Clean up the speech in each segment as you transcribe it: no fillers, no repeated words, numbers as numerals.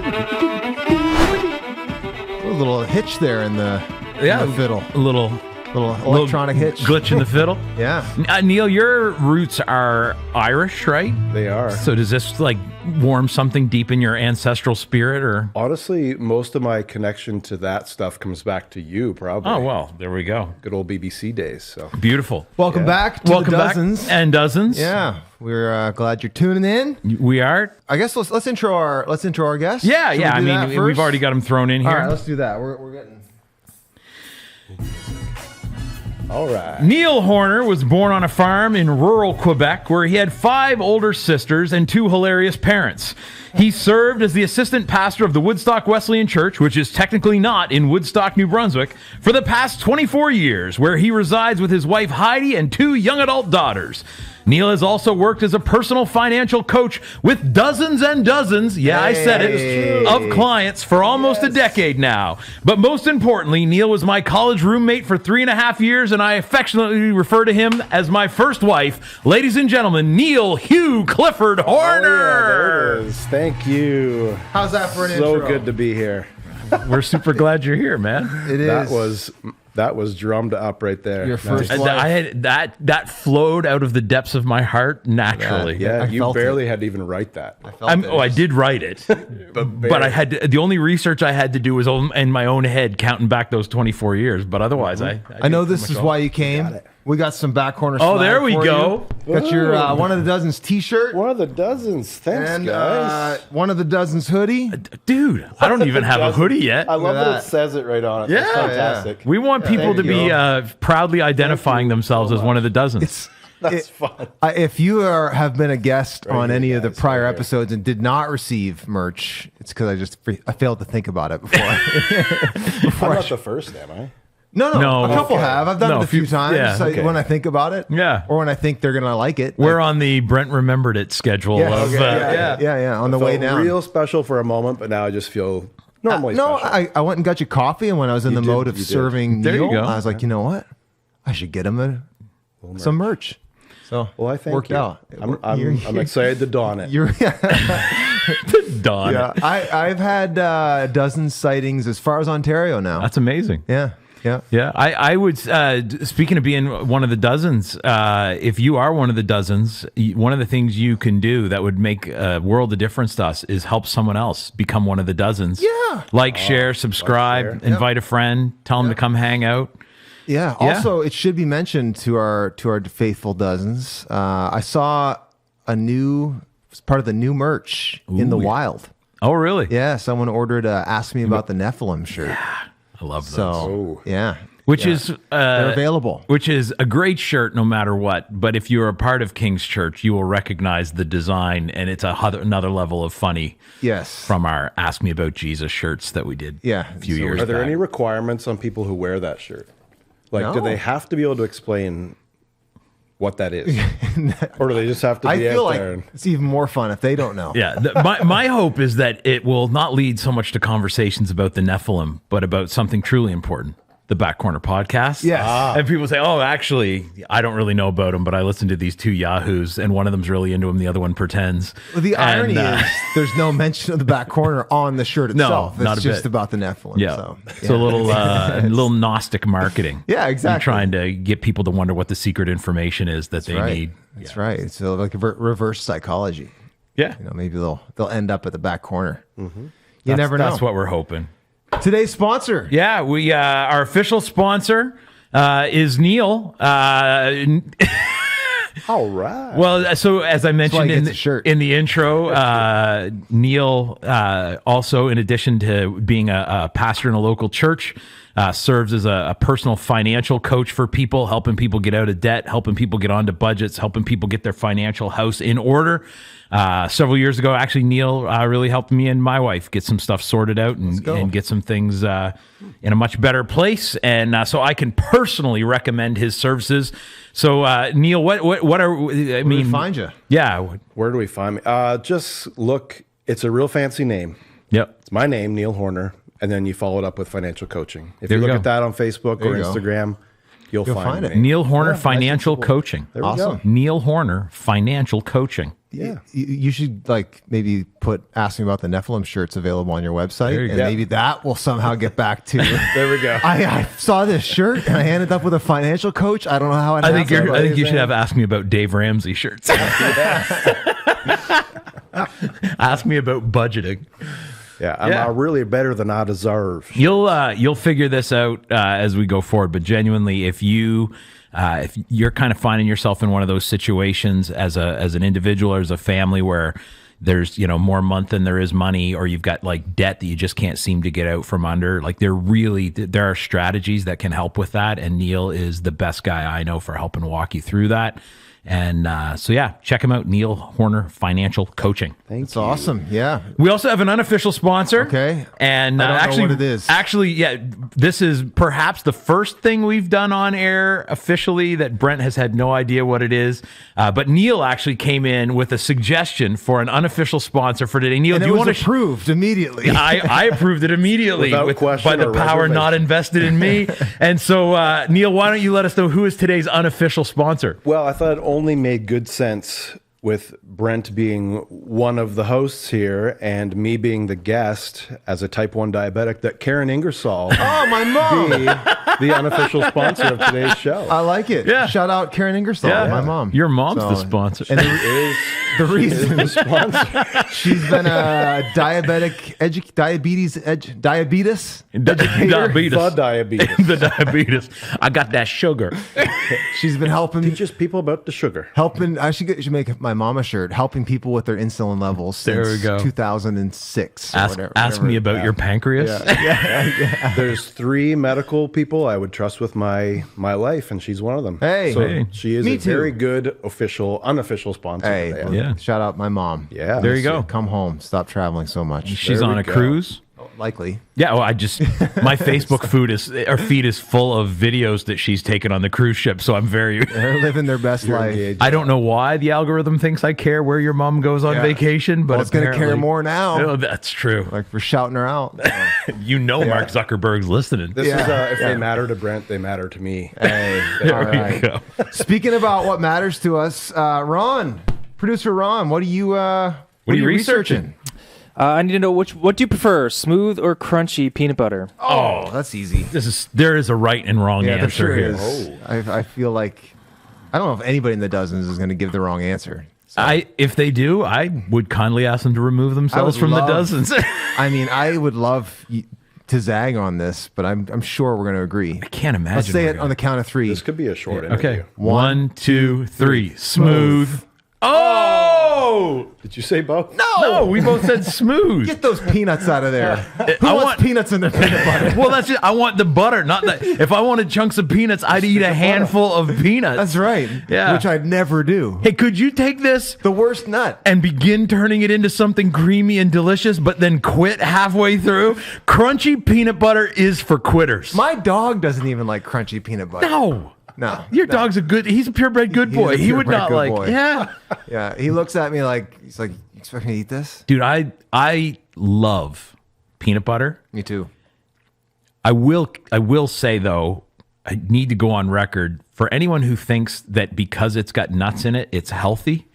A little hitch there in the fiddle. A little electronic hitch. Glitch in the fiddle. Yeah. Neil, your roots are Irish, right? They are. So does this like warm something deep in your ancestral spirit, or? Honestly, most of my connection to that stuff comes back to you, probably. Oh, well, there we go. Good old BBC days. So beautiful. Welcome back to the Dozens. Back and Dozens. Yeah, we're glad you're tuning in. We are. I guess let's intro our guest. Yeah, yeah. I mean, we've already got him thrown in here. All right, let's do that. We're getting. all right. Neil Horner was born on a farm in rural Quebec where he had 5 older sisters and 2 hilarious parents. He served as the assistant pastor of the Woodstock Wesleyan Church, which is technically not in Woodstock, New Brunswick, for the past 24 years, where he resides with his wife Heidi and 2 young adult daughters. Neil has also worked as a personal financial coach with dozens and dozens, I said it, of clients for almost a decade now. But most importantly, Neil was my college roommate for 3.5 years, and I affectionately refer to him as my first wife. Ladies and gentlemen, Neil Hugh Clifford Horner. There it is. Thank you. How's that for an intro? So good to be here. We're super glad you're here, man. It is. That was drummed up right there. Your first Nice. wife. I had that flowed out of the depths of my heart naturally. Yeah, I you felt barely had to even write that. I did write it, but I had the only research I had to do was in my own head, counting back those 24 years. But otherwise, I know this is why you came. We got some back corner. Oh, there we for go. You. Got your one of the dozens T-shirt. One of the dozens. Thanks, And guys. one of the dozens hoodie. Dude, I don't even have a hoodie yet. I love Look at that that. it says it right on it. Yeah. That's fantastic. We want people to be proudly identifying themselves as one of the dozens. That's fun. If you have been a guest on here, any of the guys, prior right here. episodes and did not receive merch, it's because I failed to think about it before. I'm not the first, am I? No, a couple have. I've done it a few times yeah. when I think about it. Yeah. Or when I think they're gonna like it. We're on the Brent remembered it schedule. Yeah, of, okay, yeah. On the way down. Real special for a moment, but now I just feel normally No, special. I went and got you coffee, and when I was in the did, mode of you did. serving There you Neil, go. I was like, you know what? I should get him some merch. So Well, I thank worked you. out. I'm excited to don it. You're Dawn. yeah. I've had dozen sightings as far as Ontario now. That's amazing. Yeah. Yeah, I would. Speaking of being one of the dozens, if you are one of the dozens, one of the things you can do that would make a world of difference to us is help someone else become one of the dozens. Yeah. Like, share, subscribe, share. invite a friend, tell them to come hang out. Yeah. Also, it should be mentioned to our faithful dozens. I saw part of the new merch in the wild. Oh, really? Yeah, someone ordered Ask Me About the Nephilim shirt. I love those. So, yeah. Which is They're available. Which is a great shirt no matter what. But if you're a part of King's Church, you will recognize the design, and it's another level of funny. Yes. From our Ask Me About Jesus shirts that we did a few So years Are there back. any requirements on people who wear that shirt? Like, do No. they have to be able to explain what that is? Or do they just have to be I feel out like there? And, it's even more fun if they don't know. Yeah, my hope is that it will not lead so much to conversations about the Nephilim, but about something truly important, the Back Corner Podcast. Yes. And people say, oh, actually, I don't really know about them, but I listened to these 2 yahoos, and one of them's really into him, the other one pretends. Well, the irony is there's no mention of the back corner on the shirt itself. It's not a just bit. about the Nephilim. Yeah, So, it's a little Gnostic marketing. Yeah, exactly. You're trying to get people to wonder what the secret information is that they need. That's right. So like reverse psychology. Yeah, Maybe they'll end up at the back corner. Mm-hmm. You never know. That's what we're hoping. Today's sponsor. Yeah, we our official sponsor is Neil. all right. Well, so as I mentioned he gets a shirt. in the intro, Neil also, in addition to being a pastor in a local church, serves as a personal financial coach for people, helping people get out of debt, helping people get onto budgets, helping people get their financial house in order. Several years ago, actually, Neil really helped me and my wife get some stuff sorted out and get some things in a much better place. And so I can personally recommend his services. So, Neil, what are, I Where mean, do we find you? Yeah. Where do we find me? Just look, it's a real fancy name. Yep. It's my name, Neil Horner, and then you follow it up with financial coaching. If There you you look go. at that on Facebook or you go. Instagram, you'll find find me. it. Neil Horner Yeah, nice Financial and simple. Coaching. There we Awesome. go. Neil Horner Financial Coaching. Yeah. You should like maybe ask me about the Nephilim shirts available on your website, There you and go. maybe that will somehow get back to. There we go. I saw this shirt and I ended up with a financial coach. I don't know how it I think happened. I think you should have asked me about Dave Ramsey shirts. Ask me about budgeting. Yeah, I'm really better than I deserve. You'll figure this out as we go forward. But genuinely, if you're kind of finding yourself in one of those situations as an individual or as a family where there's more month than there is money, or you've got like debt that you just can't seem to get out from under, like there are strategies that can help with that. And Neil is the best guy I know for helping walk you through that. And check him out, Neil Horner Financial Coaching. That's awesome. Yeah. We also have an unofficial sponsor. Okay. And I don't actually, know what it is. Actually, yeah, this is perhaps the first thing we've done on air officially that Brent has had no idea what it is. But Neil actually came in with a suggestion for an unofficial sponsor for today. Neil, And do it you was want to? approved immediately. I approved it immediately Without question by the or power reservation. not invested in me. And so, Neil, why don't you let us know who is today's unofficial sponsor? Well, I thought it only made good sense with Brent being one of the hosts here and me being the guest as a type 1 diabetic that Karen Ingersoll Oh, my mom. be the unofficial sponsor of today's show. I like it. Yeah. Shout out Karen Ingersoll, my mom. Your mom's So- the sponsor. And the reason the sponsor. she's been a diabetes educator. Diabetes. The diabetes. The diabetes. I got that sugar. She's been helping Teaches people about the sugar. I should make my mom a shirt helping people with their insulin levels There we since go. 2006. or Ask whatever. me about your pancreas. There's 3 medical people I would trust with my life, and she's one of them. Hey. So Hey. she is Me a too. very good unofficial sponsor. Hey, today. well, Yeah. shout out my mom. Yeah. There you go. Come home. Stop traveling so much. She's There on we a go. cruise. Likely. Yeah, well, my Facebook feed is full of videos that she's taken on the cruise ship. So I'm very. They're living their best You're life. engaged. I don't know why the algorithm thinks I care where your mom goes on Yeah. vacation, but Well, it's going to care apparently- more now. Oh, that's true. Like we're shouting her out. Mark Zuckerberg's listening. This Yeah. is if they matter to Brent, they matter to me. Hey, all There you right. go. Speaking about what matters to us, producer Ron, what are you researching? I need to know what do you prefer, smooth or crunchy peanut butter? Oh, that's easy. There is a right and wrong Yeah, there answer sure here. is. I feel like I don't know if anybody in the dozens is going to give the wrong answer. So, If they do, I would kindly ask them to remove themselves would from the love- dozens. I mean, I would love to zag on this, but I'm sure we're going to agree. I can't imagine. Let's say we're it gonna- on the count of 3. This could be a short interview. Okay. 1, 2, 3. Smooth. Oh! Did you say both? No, we both said smooth. Get those peanuts out of there. Who I wants want- peanuts in their peanut butter? Well, that's it. I want the butter, not that. If I wanted chunks of peanuts, I'd eat a handful of peanuts. That's right. Yeah. Which I'd never do. Hey, could you take this The worst nut. and begin turning it into something creamy and delicious, but then quit halfway through? Crunchy peanut butter is for quitters. My dog doesn't even like crunchy peanut butter. No. No. Your dog's he's a purebred good He's boy. a He would purebred not good like, boy. yeah. Yeah. He looks at me like, he's like, you expect me to eat this? Dude, I love peanut butter. Me too. I will say though, I need to go on record for anyone who thinks that because it's got nuts in it, it's healthy.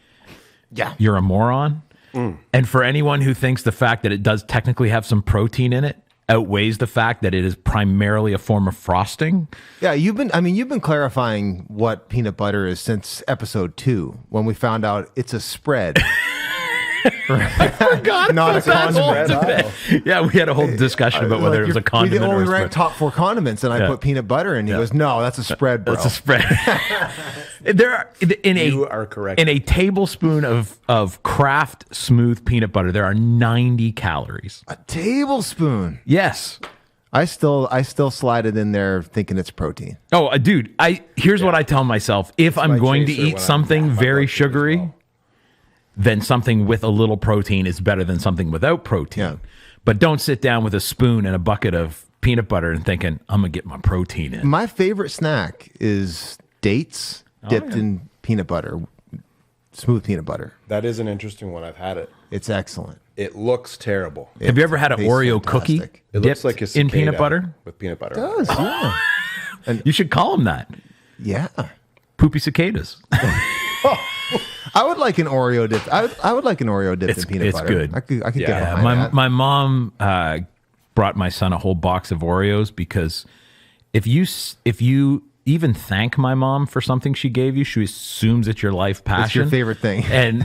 Yeah. You're a moron. And for anyone who thinks the fact that it does technically have some protein in it outweighs the fact that it is primarily a form of frosting. Yeah, you've been clarifying what peanut butter is since episode 2 when we found out it's a spread. God, Not a condiment. Spread. yeah, we had a whole discussion about whether it was a condiment or we a ranked spread. top 4 condiments, and I put peanut butter, and he goes, "No, that's a spread, bro." That's a spread. There are You are correct. In a tablespoon of Kraft smooth peanut butter, there are 90 calories. A tablespoon. Yes. I still slide it in there thinking it's protein. Oh, dude, here's what I tell myself. If I'm my going to chaser eat when I'm something my very blood sugar as sugary, well. then something with a little protein is better than something without protein. Yeah. But don't sit down with a spoon and a bucket of peanut butter and thinking, I'm going to get my protein in. My favorite snack is dates dipped in peanut butter, smooth peanut butter. That is an interesting one. I've had it. It's excellent. It looks terrible. Have you ever had an tastes Oreo cookie fantastic. It looks like a in peanut cicada butter? with peanut butter. It does, yeah. You should call them that. Yeah. Poopy cicadas. I would like an Oreo dip. I would like an Oreo dip in peanut butter. It's good. I could get Yeah, behind that. my mom brought my son a whole box of Oreos because if you even thank my mom for something she gave you, she assumes it's your life passion. It's your favorite thing.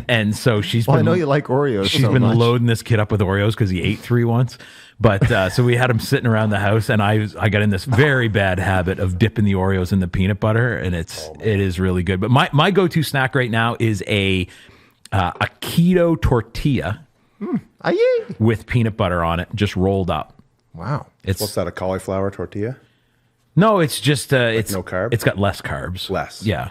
And so she's Well, been, I know you like Oreos. she's so been much. loading this kid up with Oreos because he ate 3 once. But so we had him sitting around the house, and I got in this very bad habit of dipping the Oreos in the peanut butter, and it is really good. But my go-to snack right now is a keto tortilla Aye. with peanut butter on it, just rolled up. Wow. What's that? A cauliflower tortilla? No, it's just it's no carb? It's got less carbs. Less. Yeah.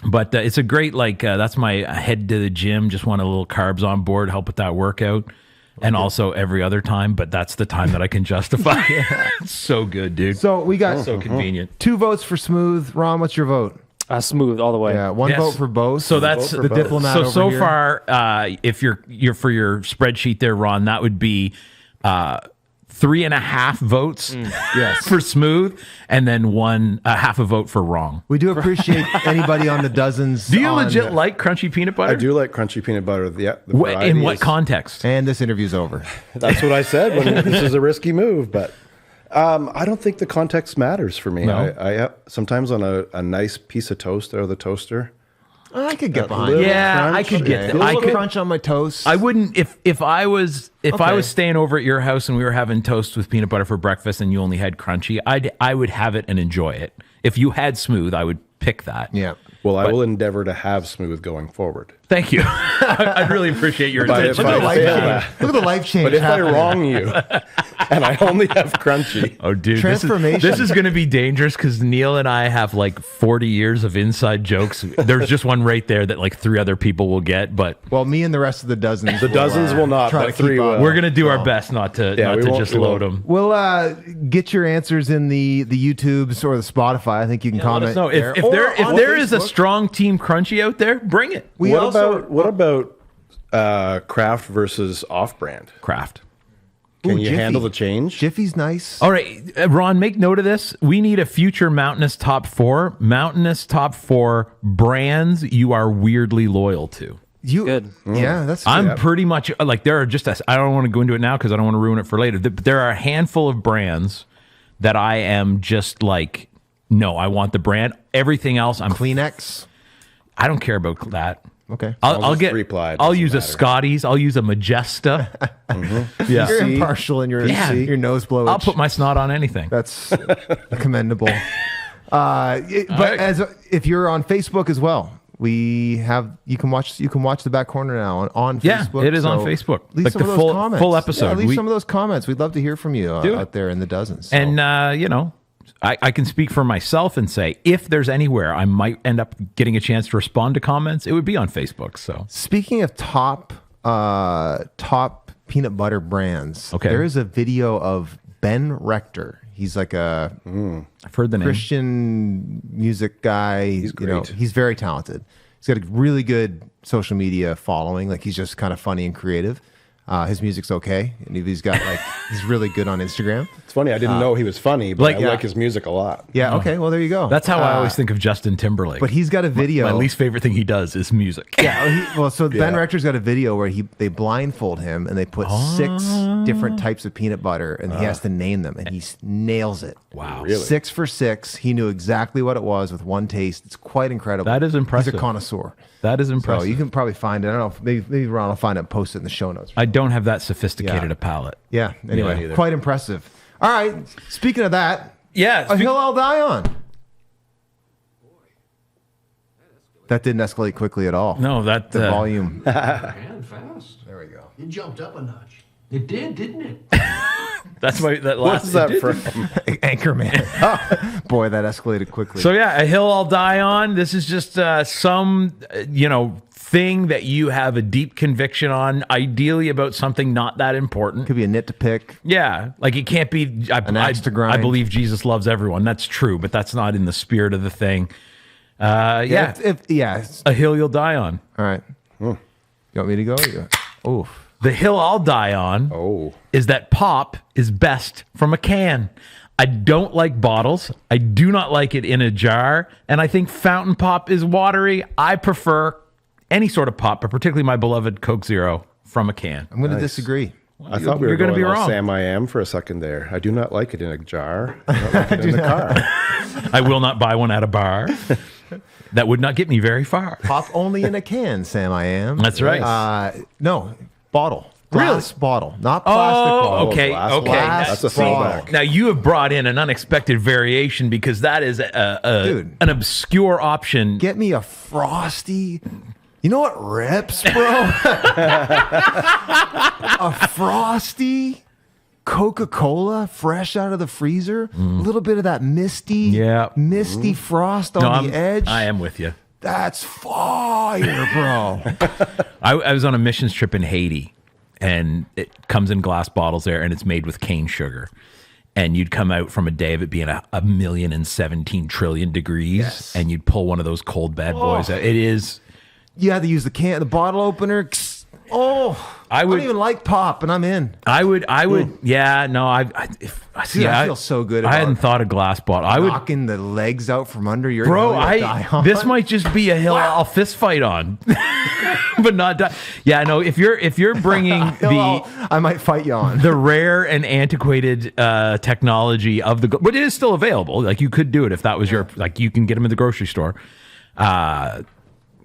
But it's a great that's my head to the gym. Just want a little carbs on board, help with that workout, and also every other time. But that's the time that I can justify. It's so good, dude. So we got So convenient. 2 votes for Smooth. Ron, what's your vote? Smooth all the way. Yeah, 1 Yes. vote for both. So that's the diplomat over So here. far, if you're for your spreadsheet there, Ron, that would be 3.5 votes Yes. for smooth, and then half a vote for wrong. We do appreciate anybody on the dozens. Do you on- legit like crunchy peanut butter? I do like crunchy peanut butter. Yeah, the In variety what is- context? And this interview's over. That's what I said when this is a risky move, but I don't think the context matters for me. No? I sometimes on a nice piece of toast out of the toaster. I could get behind little it. Yeah, I crunch, could get yeah. A that. I little could. crunch on my toast. I wouldn't if I was Okay. staying over at your house and we were having toast with peanut butter for breakfast and you only had crunchy. I would have it and enjoy it. If you had smooth, I would pick that. Yeah. Well, I will endeavor to have smooth going forward. Thank you. I'd really appreciate your But if attention. I Look at the life fail change. that- Look at the life change. But if I happening. wrong you and I only have crunchy, Oh, dude, Transformation. This is going to be dangerous because Neil and I have like 40 years of inside jokes. There's just one right there that like 3 other people will get, but Well, me and the rest of the dozens. The dozens will not, try but to 3 keep will. up. we're going to do our best not to we won't- just we load won't. them. We'll get your answers in the YouTubes or the Spotify. I think you can Let comment. us know there. if Or there on there is a Facebook. strong team crunchy out there. Bring it. We what also about craft versus off-brand? Craft. Can Ooh, you Jiffy. handle the change? Jiffy's nice. All right, Ron, make note of this. We need a future Mountainous top 4. Mountainous top 4 brands you are weirdly loyal to. You Good. Yeah, that's good. I'm pretty much like there are just I don't want to go into it now because I don't want to ruin it for later. But there are a handful of brands that I am just like, no, I want the brand. Everything else, Kleenex. I don't care about that. Okay. I'll just get. reply, it I'll doesn't use a matter. Scotties. I'll use a Majesta. Yeah, You're PC. impartial in your Yeah. your nose blowage. I'll put my snot on anything. That's commendable. But right. if you're on Facebook as well, you can watch the back corner now on Yeah, Facebook. it is on Facebook. Leave Like some the of those comments. full episode. Yeah, leave We- some of those comments. We'd love to hear from you Do it. out there in the dozens. So. And I can speak for myself and say if there's anywhere I might end up getting a chance to respond to comments, it would be on Facebook. So Speaking of top peanut butter brands, Okay. there is a video of Ben Rector. He's like a I've heard the name. Christian music guy. He's great. He's very talented. He's got a really good social media following. Like he's just kind of funny and creative. His music's okay, and he's really good on Instagram. It's funny. I didn't know he was funny, but like- I like his music a lot. Yeah. Okay. Well, there you go. That's how I always think of Justin Timberlake. But he's got a video. My least favorite thing he does is music. Yeah. So Ben Yeah. Rector's got a video where they blindfold him and they put 6 different types of peanut butter and he has to name them and he nails it. Wow. Really? 6 for 6. He knew exactly what it was with one taste. It's quite incredible. That is impressive. He's a connoisseur. That is So impressive. you can probably find it. I don't know. Maybe Ron will find it and post it in the show notes. I don't have that sophisticated Yeah. a palate. Yeah. Anyway, neither. quite impressive. All right. Speaking of that, Yeah. a hill I'll die on. That didn't escalate quickly at all. No, that The volume. And fast. There we go. It jumped up a notch. It did, didn't it? that's that last. What's that from? Anchorman. Boy, that escalated quickly. So yeah, a hill I'll die on. This is just some thing that you have a deep conviction on, ideally about something not that important. Could be a nit to pick. Yeah, like it can't be. axe to grind. I believe Jesus loves everyone. That's true, but that's not in the spirit of the thing. Yeah, It's- a hill you'll die on. all right. You want me to go? Oh, The hill I'll die on Oh, is that pop is best from a can. I don't like bottles. I do not like it in a jar, and I think fountain pop is watery. I prefer any sort of pop, but particularly my beloved Coke Zero from a can. I'm going to disagree. I thought we were You're gonna going be all wrong. Sam I Am for a second there. I do not like it in a jar. I don't like it in the car. I will not buy one at a bar. That would not get me very far. Pop only in a can, Sam. I am. That's right. No, bottle. Glass bottle, not plastic Oh, bottle. okay, glass okay. Glass That's a bottle. throwback. Now you have brought in an unexpected variation because that is Dude. an obscure option. Get me a Frosty. You know what rips, bro? A Frosty, Coca-Cola, fresh out of the freezer. A little bit of that misty frost on the edge. I am with you. That's fire, bro. I was on a missions trip in Haiti, and it comes in glass bottles there, and it's made with cane sugar. And you'd come out from a day of it being a 1,017 trillion degrees, and you'd pull one of those cold bad boys out. It is. You had to use the bottle opener. Oh, I would- don't even like pop, and I'm in. I would. Yeah, no. I feel so good I hadn't about thought of glass bottle. I would. knocking the legs out from under your Bro, hill you'll die on. this might just be a hill I'll fist fight on, but not die. Yeah, no. If you're bringing I might fight you on. the rare and antiquated technology of but it is still available. Like you could do it if that was your like you can get them in the grocery store.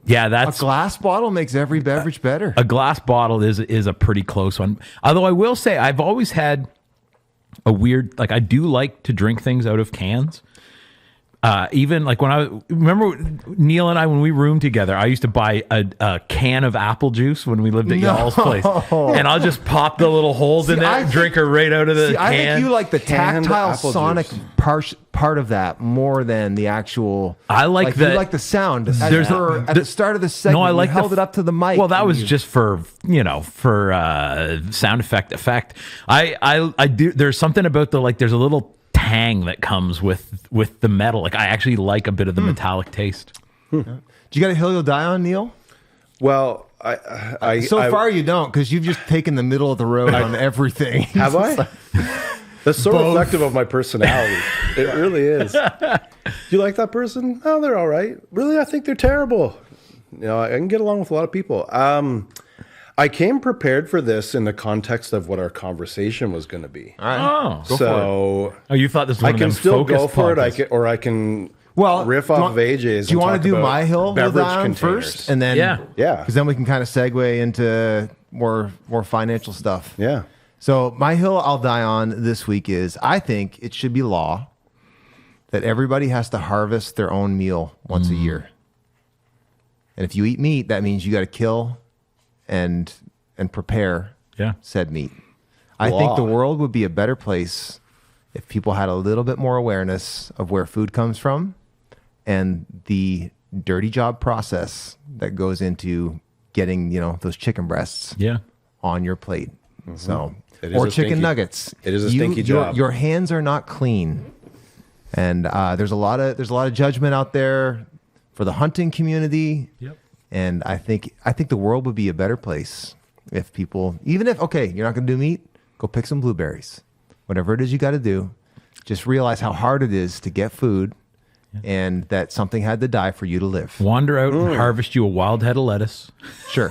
Yeah, A that's glass bottle makes every beverage better. a glass bottle is a pretty close one. Although I will say I've always had a weird I do like to drink things out of cans. Even like when I remember Neil and I when we roomed together, I used to buy a can of apple juice when we lived at y'all's place, and I'll just pop the little holes in there, drink her right out of the can. I think you like the Canned tactile apple sonic juice. part of that more than the actual. I like you that- like the sound. At There's the start of the segment, I like you held it up to the mic. Well, that and was you- just for sound effect. I do. There's something about there's a little tang that comes with the metal. Like I actually like a bit of the metallic taste. Do you got a hill you'll die on, Neil? Well, So far, you don't, because you've just taken the middle of the road on everything. have I? That's so reflective of my personality. It really is. You like that person? Oh, they're all right. Really, I think they're terrible. I can get along with a lot of people. I came prepared for this in the context of what our conversation was going to be. All right. Oh, Go for it. oh, you thought this was I one of can them still go focus for it. podcasts. I can Well, riff do you off want- of AJ's. Do you want want to do my hill beverage you'll die on containers first, and then Yeah. because then we can kind of segue into more financial stuff. Yeah. So my hill I'll die on this week is I think it should be law that everybody has to harvest their own meal once a year. And if you eat meat, that means you got to kill and prepare Yeah. said meat. I think Law. the world would be a better place if people had a little bit more awareness of where food comes from and the dirty job process that goes into getting, those chicken breasts Yeah. on your plate. So, It is or a chicken stinky- nuggets. it is a stinky job. Your hands are not clean, and there's a lot of judgment out there for the hunting community. Yep. And I think the world would be a better place if people, even if you're not going to do meat, go pick some blueberries. Whatever it is you got to do, just realize how hard it is to get food, and that something had to die for you to live. Wander out and harvest you a wild head of lettuce. Sure.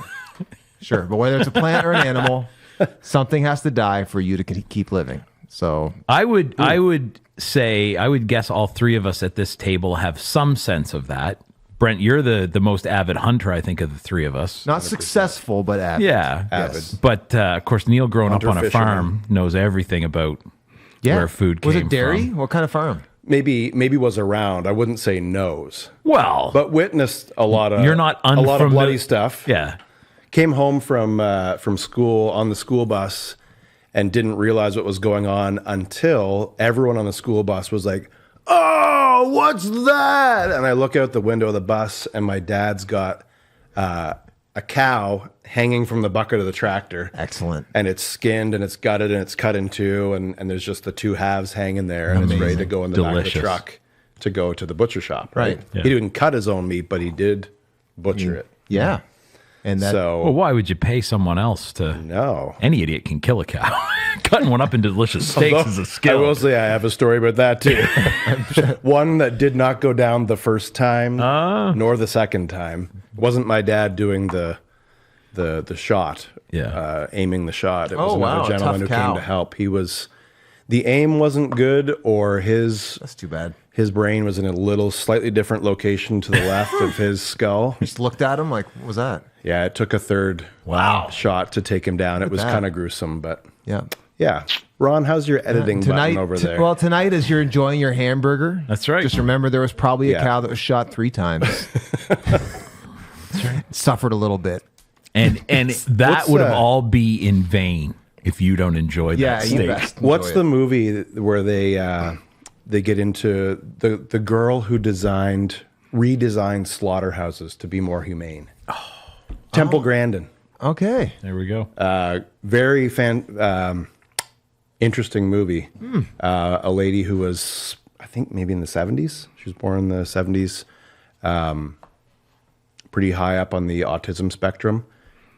But whether it's a plant or an animal, something has to die for you to keep living. So I would guess all three of us at this table have some sense of that. Brent, you're the most avid hunter, I think, of the three of us. not successful, but avid. Yeah. Yes. But of course, Neil, growing up Hunter on a fisherman. farm, knows everything about where food came Was it dairy? from. What kind of farm? Maybe was around. I wouldn't say knows, Well, but witnessed a lot of you're not a lot of unfamili- bloody stuff. yeah. Came home from school on the school bus and didn't realize what was going on until everyone on the school bus was like, "Oh, what's that?" And I look out the window of the bus, and my dad's got a cow hanging from the bucket of the tractor. Excellent. And it's skinned and it's gutted and it's cut in two, and there's just the two halves hanging there, and it's ready to go in the back of Delicious. the truck to go to the butcher shop. Right. Yeah. He didn't cut his own meat, but he did butcher it. Yeah. And that So Well, why would you pay someone else to? no. Any idiot can kill a cow. Cutting one up into delicious steaks is a I skill. will say I have a story about that too. One that did not go down the first time nor the second time. wasn't my dad doing the shot, aiming the shot. It was wow, another gentleman tough who cow. came to help. The aim wasn't good, or That's too bad. his brain was in a little slightly different location to the left of his skull. Just looked at him like, what was that? Yeah, it took a third shot to take him down. It was that. kind of gruesome, but Yeah. yeah. Ron, how's your editing button over there? Well, tonight, as you're enjoying your hamburger, That's right. Just remember there was probably a Yeah. cow that was shot 3 times. Suffered a little bit. And that What's, would have all be in vain if you don't enjoy Yeah, that you steak. best enjoy What's it. the movie where they get into the girl who redesigned slaughterhouses to be more humane? Temple Grandin. Okay. There we go. Very interesting movie. A lady who was, I think, maybe in the 70s. She was born in the 70s. Pretty high up on the autism spectrum.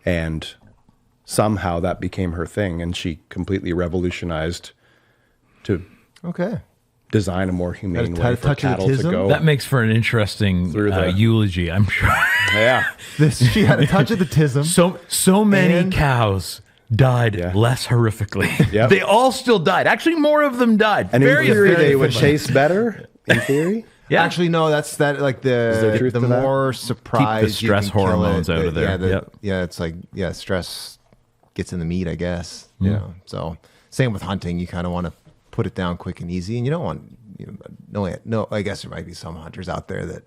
And somehow that became her thing. And she completely revolutionized to Okay. design a more humane Had a way for touch of cattle to autism? go. That makes for an interesting Through the- eulogy, I'm sure. Yeah. She had a touch of the tism. So many And- cows died Yeah. less horrifically. Yep. They all still died. Actually, more of them died. And in theory, very they would efficient. chase better, in theory. Yeah. Actually, no. That's that. Like there truth the to that? more surprise, you stress can kill hormones it, out of there. Yep. It's like stress gets in the meat, I guess. You know. So same with hunting. You kind of want to put it down quick and easy, and you don't want. No. I guess there might be some hunters out there that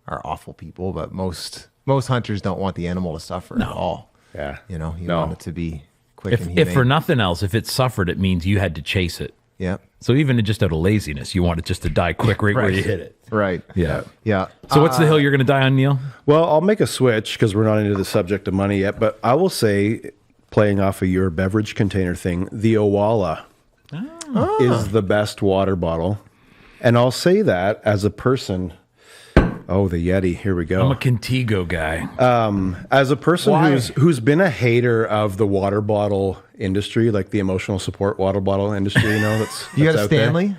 are awful people, but most hunters don't want the animal to suffer at all. Yeah. You know, you No. want it to be quick and if humane. for nothing else, if it suffered, it means you had to chase it. Yeah. So even just out of laziness, you want it just to die quick right where Right. you hit it. Right. Yeah. Yeah. So what's the hill you're going to die on, Neil? Well, I'll make a switch because we're not into the subject of money yet, but I will say, playing off of your beverage container thing, the Owala is the best water bottle. And I'll say that as a person. Oh, the Yeti. Here we go. I'm a Contigo guy. As a person Why? who's been a hater of the water bottle industry, like the emotional support water bottle industry, that's You got that's a out there. Stanley?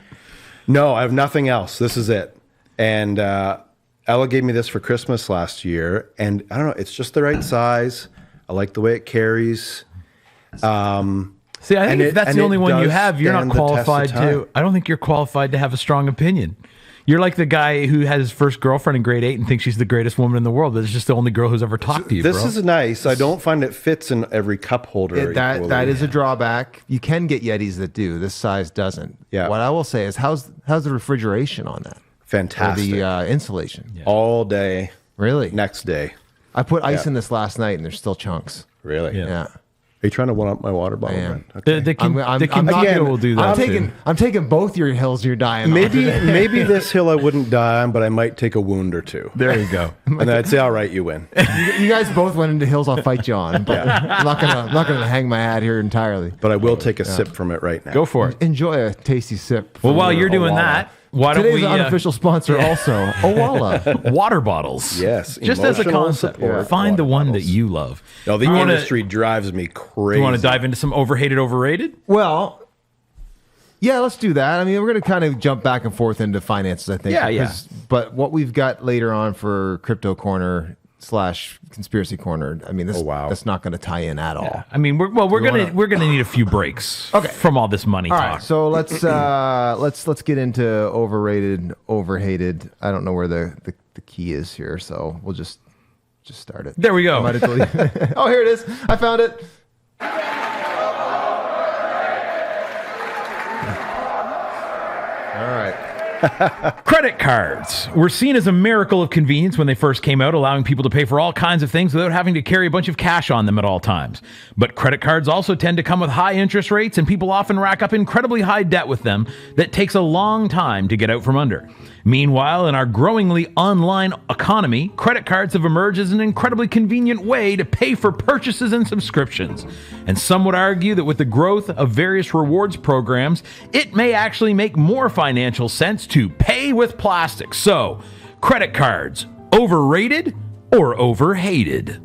No, I have nothing else. This is it. And Ella gave me this for Christmas last year, and I don't know, it's just the right size. I like the way it carries. See, I think and if it- that's and the it only one you does have, you're not stand the test of qualified time. to. I don't think you're qualified to have a strong opinion. You're like the guy who had his first girlfriend in grade 8 and thinks she's the greatest woman in the world, but it's just the only girl who's ever talked to you, This bro. is nice. I don't find it fits in every cup holder. That equally. is a drawback. You can get Yetis that do. This size doesn't. Yeah. What I will say is, how's the refrigeration on that? Or fantastic. the insulation? All day, Really? next day. I put ice Yeah. in this last night, and there's still chunks. Really? Yeah. Yeah. Are you trying to one up my water bottle? I am. Brent? The I'm Contigo again, will do that too. I'm taking both your hills you're dying on. Maybe this hill I wouldn't die on, but I might take a wound or two. There you go. And then I'd say, all right, you win. You guys both went into hills I'll fight you on, but I'm not gonna hang my hat here entirely. But I will take a sip from it right now. Go for it. Enjoy a tasty sip. Well, from while your you're doing Owala. that, why don't Today's we unofficial sponsor also Owala. water bottles? Yes, just as a emotional concept. support Find the water one bottles. that you love. No, the You wanna- industry drives me crazy. You want to dive into some overhated, overrated? Well, yeah, let's do that. I mean, we're going to kind of jump back and forth into finances, I think. Yeah, yeah. But what we've got later on for Crypto Corner / Conspiracy Corner, I mean, wow. that's not going to tie in at all. I mean, we're gonna need a few breaks. From all this money All talk. right, so let's get into overrated, overhated. I don't know where the key is here, so we'll just start it. There we go. I might have deleted- oh, here it is. I found it. All right. Credit cards were seen as a miracle of convenience when they first came out, allowing people to pay for all kinds of things without having to carry a bunch of cash on them at all times. But credit cards also tend to come with high interest rates, and people often rack up incredibly high debt with them that takes a long time to get out from under. Meanwhile, in our growingly online economy, credit cards have emerged as an incredibly convenient way to pay for purchases and subscriptions. And some would argue that with the growth of various rewards programs, it may actually make more financial sense to pay with plastic. So, credit cards, overrated or overhated?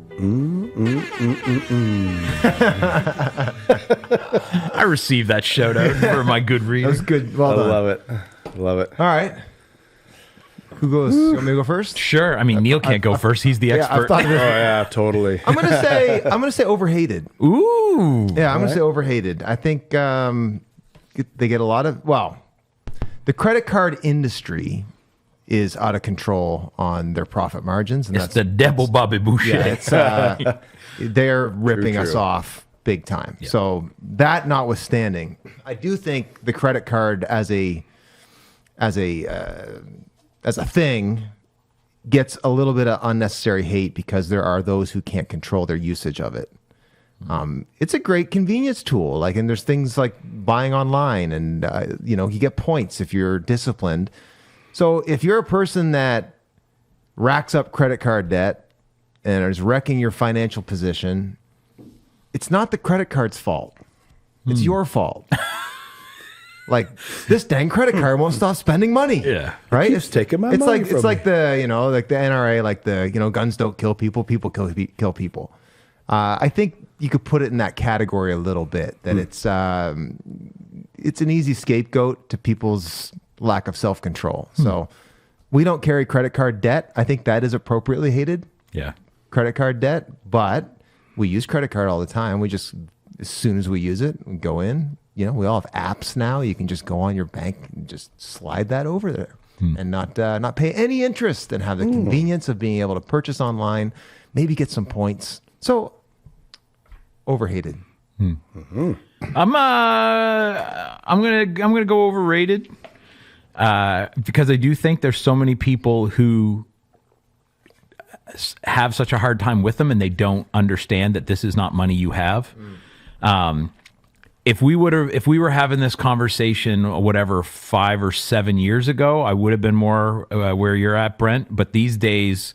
I received that shout out for my good reading. That was good. Well I done. love it. Love it. All right. Who goes? You want me to go first? Sure. I mean, Neil can't go first. He's the I've expert. thought of Oh this. yeah, totally. I'm gonna say overhated. Ooh. Yeah, I'm gonna say overhated. I think they get a lot of the credit card industry is out of control on their profit margins, and It's the devil Bobby Boucher. yeah, it's they're ripping us true. off big time. So that notwithstanding, I do think the credit card as a thing gets a little bit of unnecessary hate because there are those who can't control their usage of it. It's a great convenience tool. And there's things like buying online, and you get points if you're disciplined. So if you're a person that racks up credit card debt and is wrecking your financial position, it's not the credit card's fault. It's your fault. This dang credit card won't stop spending money. Yeah. Right? It's taking my it's money like from it's like me. the the NRA, guns don't kill people, people kill people. I think you could put it in that category a little bit, that it's an easy scapegoat to people's lack of self-control. So we don't carry credit card debt. I think that is appropriately hated. Yeah. Credit card debt, but we use credit card all the time. We just, as soon as we use it, we go in. We all have apps now. You can just go on your bank and just slide that over there and not pay any interest, and have the convenience of being able to purchase online, maybe get some points. So overhated. I'm gonna go overrated because I do think there's so many people who have such a hard time with them, and they don't understand that this is not money you have. If we were having this conversation, whatever, 5 or 7 years ago, I would have been more where you're at, Brent. But these days,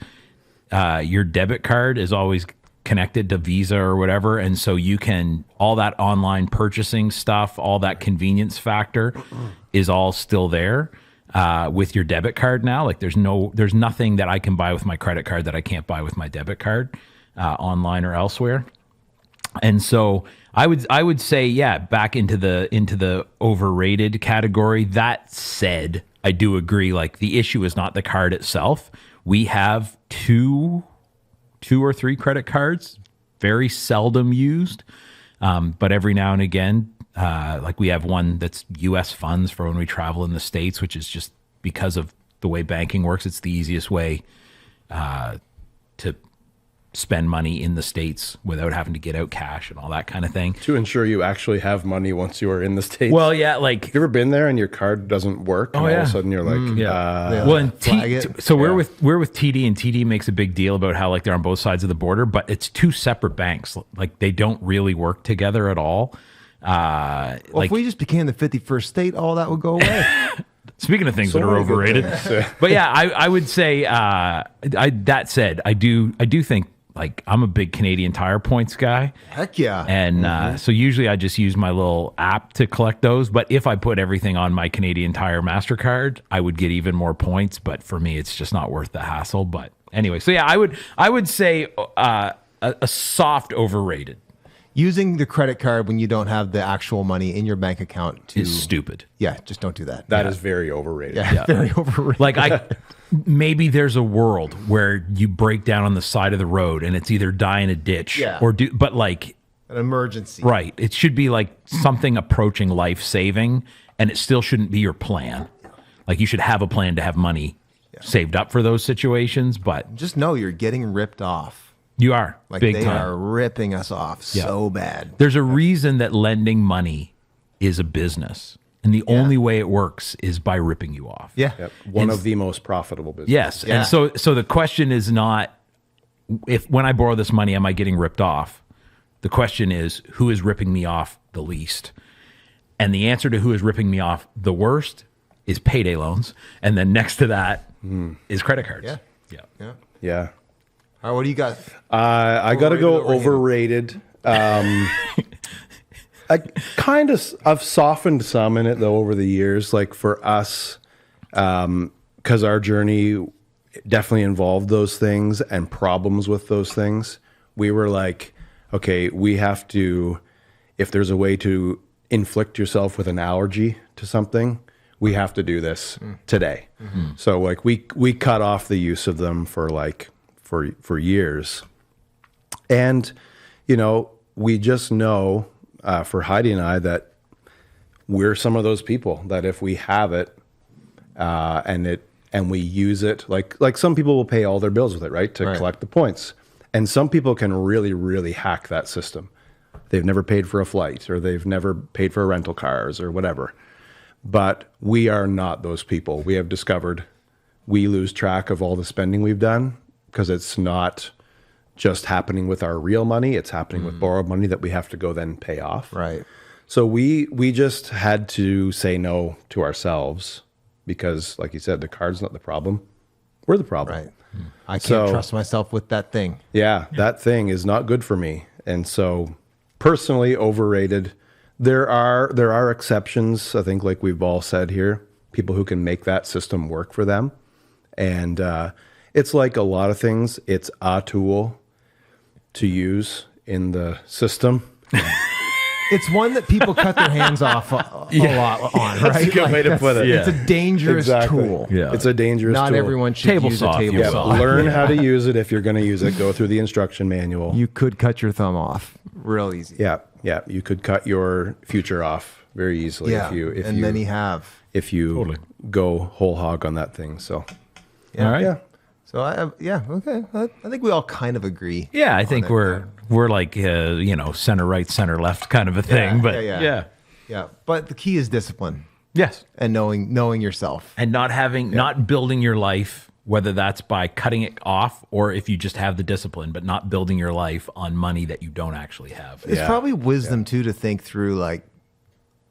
your debit card is always connected to Visa or whatever, and so you can, all that online purchasing stuff, all that convenience factor is all still there with your debit card now. There's nothing that I can buy with my credit card that I can't buy with my debit card online or elsewhere. And so I would say, yeah, back into the overrated category. That said, I do agree. The issue is not the card itself. We have two or three credit cards, very seldom used, but every now and again, we have one that's U.S. funds for when we travel in the States, which is just because of the way banking works. It's the easiest way to spend money in the States without having to get out cash and all that kind of thing. To ensure you actually have money once you are in the States. Well, yeah, you ever been there and your card doesn't work, and all of a sudden you're like, well, and flag it. so we're with TD, and TD makes a big deal about how they're on both sides of the border, but it's two separate banks. They don't really work together at all. If we just became the 51st state, all that would go away. Speaking of things that are many good overrated, things. but yeah, I would say that said, I do think I'm a big Canadian Tire points guy. Heck yeah. And so usually I just use my little app to collect those. But if I put everything on my Canadian Tire MasterCard, I would get even more points. But for me, it's just not worth the hassle. But anyway, so yeah, I would say a soft overrated. Using the credit card when you don't have the actual money in your bank account Is stupid. Yeah, just don't do that. That is very overrated. Yeah, very overrated. Maybe there's a world where you break down on the side of the road and it's either die in a ditch or an emergency. right. It should be something approaching life saving, and it still shouldn't be your plan. You should have a plan to have money saved up for those situations, but Just know you're getting ripped off. you are big They time. are ripping us off so bad. There's a reason that lending money is a business, and the only way it works is by ripping you off. Yeah. Yep. One of the most profitable businesses. Yes. Yeah. And so the question is not if when I borrow this money, am I getting ripped off? The question is, who is ripping me off the least? And the answer to who is ripping me off the worst is payday loans. And then next to that is credit cards. Yeah. Yeah. Yeah. All right, what do you got? I got to go overrated. I kind of I've softened some in it though over the years. For us, because our journey definitely involved those things and problems with those things. We were like, okay, we have to. If there's a way to inflict yourself with an allergy to something, we have to do this today. So like we cut off the use of them for years. And, you know, we just know for Heidi and I that we're some of those people that if we have it and we use it, like some people will pay all their bills with it, right? To collect the points. And some people can really, really hack that system. They've never paid for a flight or they've never paid for rental cars or whatever. But we are not those people. We have discovered we lose track of all the spending we've done because it's not just happening with our real money. It's happening with borrowed money that we have to go then pay off. Right. So we just had to say no to ourselves because, like you said, the card's not the problem. We're the problem. Right. I can't trust myself with that thing. Yeah, that thing is not good for me. And so personally overrated. There are exceptions, I think, like we've all said here, people who can make that system work for them. And it's like a lot of things. It's a tool to use in the system. It's one that people cut their hands off a lot on, right? That's a good way to put it. It's a dangerous tool. Yeah. It's a dangerous tool. Not everyone should Table use saw, a if table you will. saw. Learn how to use it if you're going to use it. Go through the instruction manual. You could cut your thumb off real easy. Yeah. You could cut your future off very easily many have. if you go whole hog on that thing. So All right. yeah. So okay. I think we all kind of agree. Yeah, I think we're like center right, center left kind of a thing. But yeah. But the key is discipline yes, and knowing yourself. and not building your life, whether that's by cutting it off or if you just have the discipline, but not building your life on money that you don't actually have. It's probably wisdom too to think through like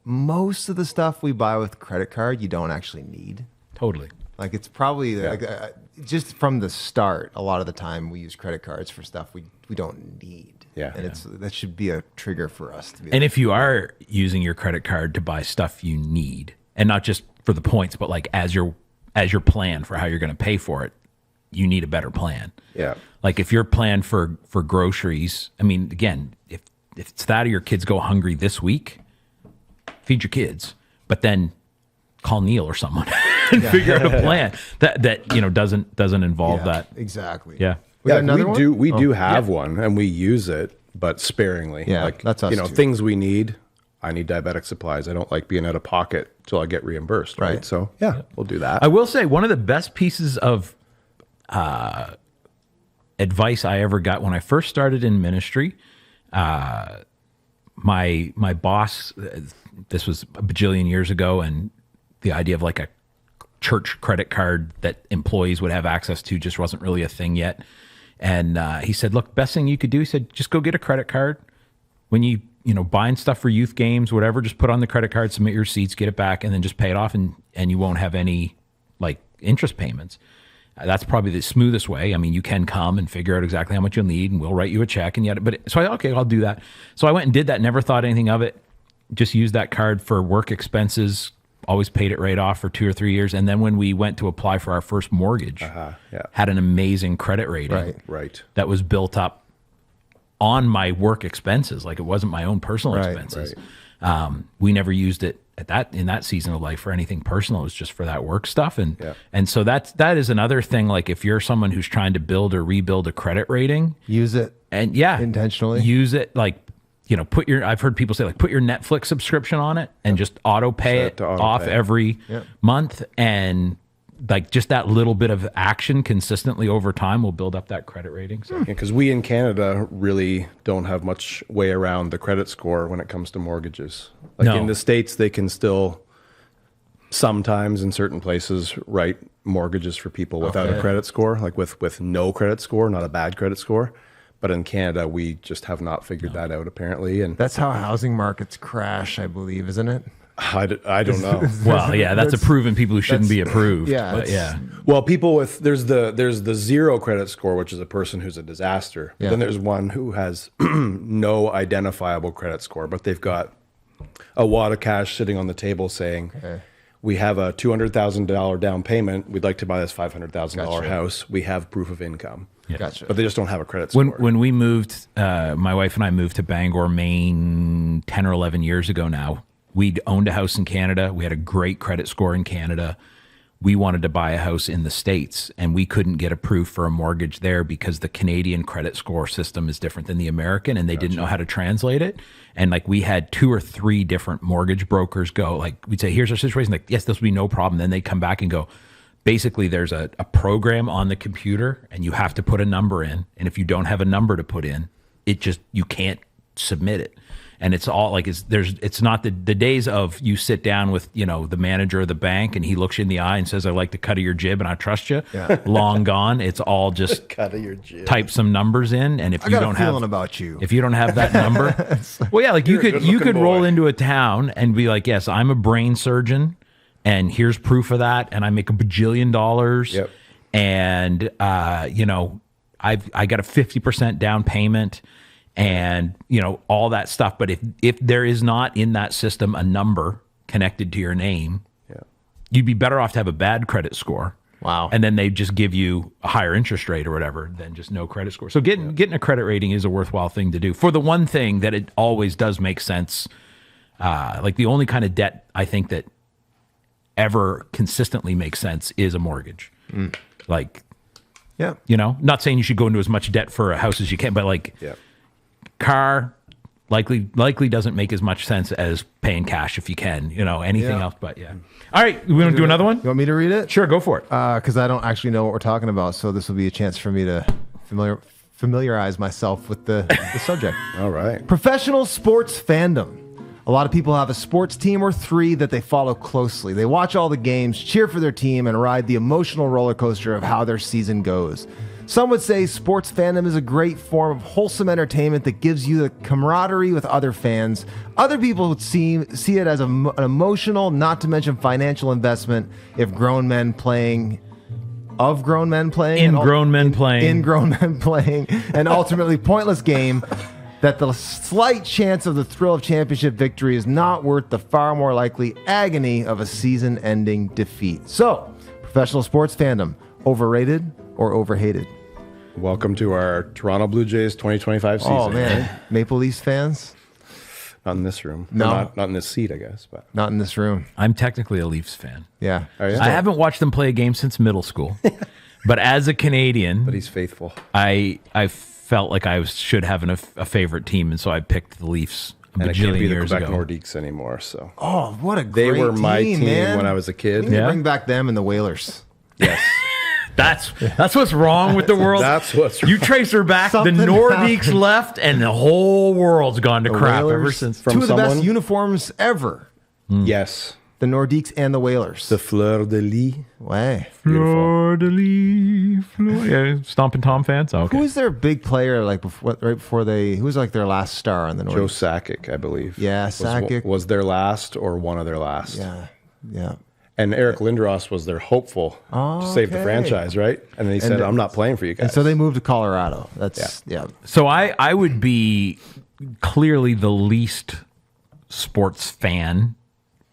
most of the stuff we buy with credit card you don't actually need. Totally. Like it's probably just from the start. A lot of the time we use credit cards for stuff we don't need. Yeah. And that should be a trigger for us to be. And if you are using your credit card to buy stuff you need, and not just for the points, but like as your plan for how you're going to pay for it, you need a better plan. Yeah. Like if your plan for groceries, I mean, again, if it's that or your kids go hungry this week, feed your kids, but then call Neil or someone and figure out a plan that doesn't involve that. Exactly. Yeah. We do have one and we use it, but sparingly. Yeah, like that's us too. things we need. I need diabetic supplies. I don't like being out of pocket till I get reimbursed. Right. So we'll do that. I will say one of the best pieces of advice I ever got when I first started in ministry, my boss, this was a bajillion years ago, and the idea of like a church credit card that employees would have access to just wasn't really a thing yet. And he said, look, best thing you could do, he said, just go get a credit card. When you buying stuff for youth games, whatever, just put on the credit card, submit your receipts, get it back, and then just pay it off, and you won't have any like interest payments. That's probably the smoothest way. I mean, you can come and figure out exactly how much you'll need, and we'll write you a check. So I thought, okay, I'll do that. So I went and did that. Never thought anything of it. Just used that card for work expenses. Always paid it right off for 2 or 3 years. And then when we went to apply for our first mortgage, had an amazing credit rating. Right. That was built up on my work expenses. Like it wasn't my own personal expenses. Right. We never used it in that season of life for anything personal. It was just for that work stuff. And so that is another thing. Like if you're someone who's trying to build or rebuild a credit rating, use it and intentionally use it. Like, I've heard people say like put your Netflix subscription on it and just auto pay it off every month. And like just that little bit of action consistently over time will build up that credit rating. So. Because we in Canada really don't have much way around the credit score when it comes to mortgages. Like in the States, they can still sometimes in certain places write mortgages for people without a credit score, like with no credit score, not a bad credit score. But in Canada, we just have not figured that out, apparently. And that's how housing markets crash, I believe, isn't it? I don't know. Well, yeah, that's approving people who shouldn't be approved. Yeah. Well, people with there's the zero credit score, which is a person who's a disaster. Yeah. Then there's one who has no identifiable credit score, but they've got a wad of cash sitting on the table saying, we have a $200,000 down payment. We'd like to buy this $500,000 house. We have proof of income. Yeah. Gotcha. But they just don't have a credit score. When we moved, my wife and I moved to Bangor, Maine 10 or 11 years ago now. We'd owned a house in Canada. We had a great credit score in Canada. We wanted to buy a house in the States, and we couldn't get approved for a mortgage there because the Canadian credit score system is different than the American, and they didn't know how to translate it. And like we had 2 or 3 different mortgage brokers go, like we'd say, here's our situation. Like, yes, this will be no problem. Then they'd come back and go, basically there's a program on the computer and you have to put a number in. And if you don't have a number to put in, you can't submit it. And it's all like, it's not the days of you sit down with, the manager of the bank and he looks you in the eye and says, I like the cut of your jib and I trust you. Yeah. Long gone. It's all just cut of your jib. Type some numbers in. And if I you got don't a feeling have, about you, if you don't have that number, well, yeah, like you could roll into a town and be like, yes, I'm a brain surgeon and here's proof of that. And I make $1 bajillion. Yep. And, I got a 50% down payment. And, all that stuff. But if there is not in that system a number connected to your name, you'd be better off to have a bad credit score. Wow. And then they just give you a higher interest rate or whatever than just no credit score. So getting a credit rating is a worthwhile thing to do. For the one thing that it always does make sense, like the only kind of debt I think that ever consistently makes sense is a mortgage. Like, not saying you should go into as much debt for a house as you can, but like... Yeah. Car likely doesn't make as much sense as paying cash if you can, anything else. But yeah. All right. We want to do another one? You want me to read it? Sure. Go for it. Because I don't actually know what we're talking about. So this will be a chance for me to familiarize myself with the subject. All right. Professional sports fandom. A lot of people have a sports team or 3 that they follow closely. They watch all the games, cheer for their team, and ride the emotional roller coaster of how their season goes. Some would say sports fandom is a great form of wholesome entertainment that gives you the camaraderie with other fans. Other people would see it as an emotional, not to mention financial investment in grown men playing, an ultimately pointless game that the slight chance of the thrill of championship victory is not worth the far more likely agony of a season-ending defeat. So, professional sports fandom, overrated or overhated? Welcome to our Toronto Blue Jays 2025 season. Oh, man. Maple Leafs fans? Not in this room. No. Not in this seat, I guess. But not in this room. I'm technically a Leafs fan. Yeah. Are you? I haven't watched them play a game since middle school. But as a Canadian... But he's faithful. I felt like I should have a favorite team, and so I picked the Leafs a and it can't be the years Quebec ago. Nordiques anymore. So oh, what a great they were my team man. when I was a kid. Yeah. Bring back them and the Whalers. Yes. That's what's wrong with the world. That's what's wrong. You trace her back. Something the Nordiques happened. Left, and the whole world's gone to crap ever since. Two of the best uniforms ever. Yes. The Nordiques and the Whalers. The Fleur de Lis. Way. Fleur de Lis. Yeah, Stompin' Tom fans. Oh, okay. Who was their big player right before they? Who was like their last star on the Nordiques? Joe Sakic, I believe. Yeah, Sakic was their last or one of their last. Yeah. And Eric Lindros was their hopeful to save the franchise, right? And then he said, "I'm not playing for you guys." And so they moved to Colorado. That's So I would be clearly the least sports fan,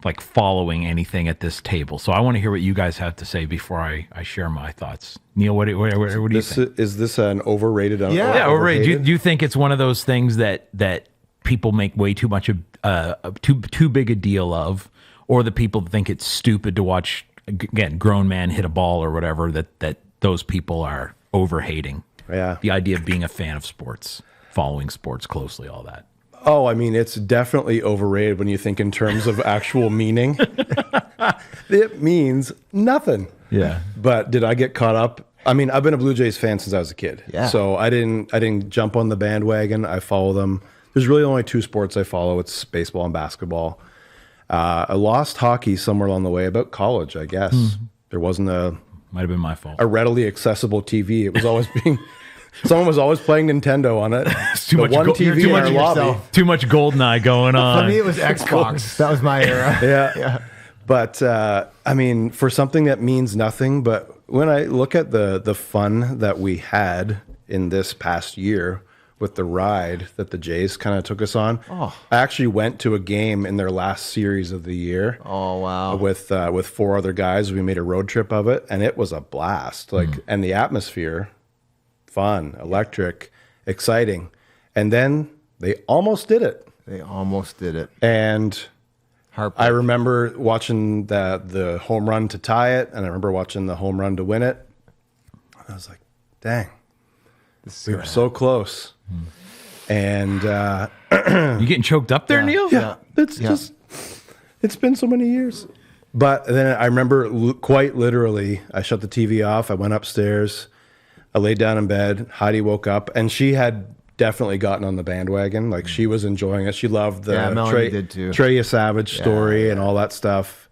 like following anything at this table. So I want to hear what you guys have to say before I share my thoughts. Neil, what do you think? Is this an overrated? Yeah, overrated. Do you think it's one of those things that people make way too much of, too big a deal of, or the people think it's stupid to watch, again, grown man hit a ball or whatever, that those people are overhating? Yeah. The idea of being a fan of sports, following sports closely, all that. Oh, I mean, it's definitely overrated when you think in terms of actual meaning. It means nothing. Yeah. But did I get caught up? I mean, I've been a Blue Jays fan since I was a kid. Yeah. So I didn't jump on the bandwagon. I follow them. There's really only two sports I follow. It's baseball and basketball. I lost hockey somewhere along the way, about college, I guess. There wasn't might have been my fault. a readily accessible TV. It was always being... Someone was always playing Nintendo on it. Too much TV in our lobby. Too much GoldenEye going on. For me, it was Xbox. That was my era. Yeah. But, I mean, for something that means nothing, but when I look at the fun that we had in this past year with the ride that the Jays kind of took us on, I actually went to a game in their last series of the year. Oh, wow. With 4 other guys. We made a road trip of it, and it was a blast. And the atmosphere... fun, electric, exciting. And then they almost did it. They almost did it. And Heartbreak. I remember watching the home run to tie it, and I remember watching the home run to win it. And I was like, dang, we were so close. And You getting choked up there, Neil? yeah, it's been so many years. But then I remember quite literally, I shut the TV off. I went upstairs. I laid down in bed. Heidi woke up, and she had definitely gotten on the bandwagon. Like, she was enjoying it. She loved the Melanie did too. Trey Savage story and all that stuff.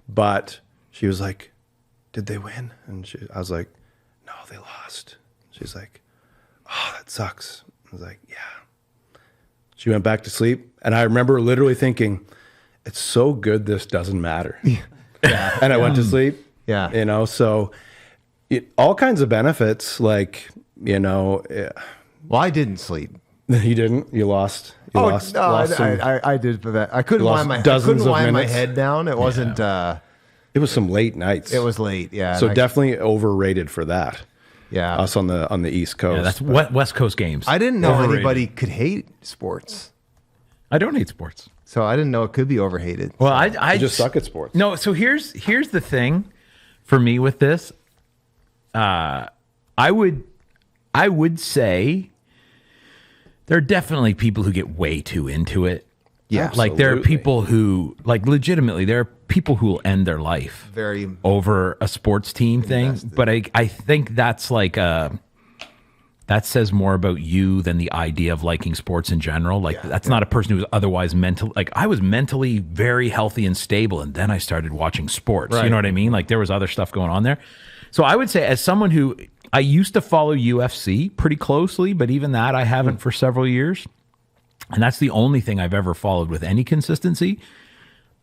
But she was like, did they win? And I was like, no, they lost. She's like, oh, that sucks. I was like, yeah. She went back to sleep. And I remember literally thinking, it's so good this doesn't matter. And I went to sleep. Yeah. You know, so all kinds of benefits, like, you know. Well, I didn't sleep. You didn't? You lost? You lost some, I did for that. I couldn't lost wind dozens of my minutes? head down. It wasn't. it was some late nights. It was late. Yeah. So and definitely overrated for that. Yeah. Us on the East Coast. Yeah, that's West Coast games. I didn't know Overrated. anybody could hate sports, I don't hate sports. so I didn't know it could be overhated. Well, I You just suck at sports. No, so here's the thing for me with this. I would say there are definitely people who get way too into it. Yeah, Like there are absolutely. people who, like, legitimately, there are people who will end their life Very. over a sports team thing. Invested. But I think that's like that says more about you than the idea of liking sports in general. Like, that's not a person who's otherwise mental. Like, I was mentally very healthy and stable, and then I started watching sports. You know what I mean? Like, there was other stuff going on there. So I would say, as someone who, I used to follow UFC pretty closely, but even that I haven't for several years. And that's the only thing I've ever followed with any consistency.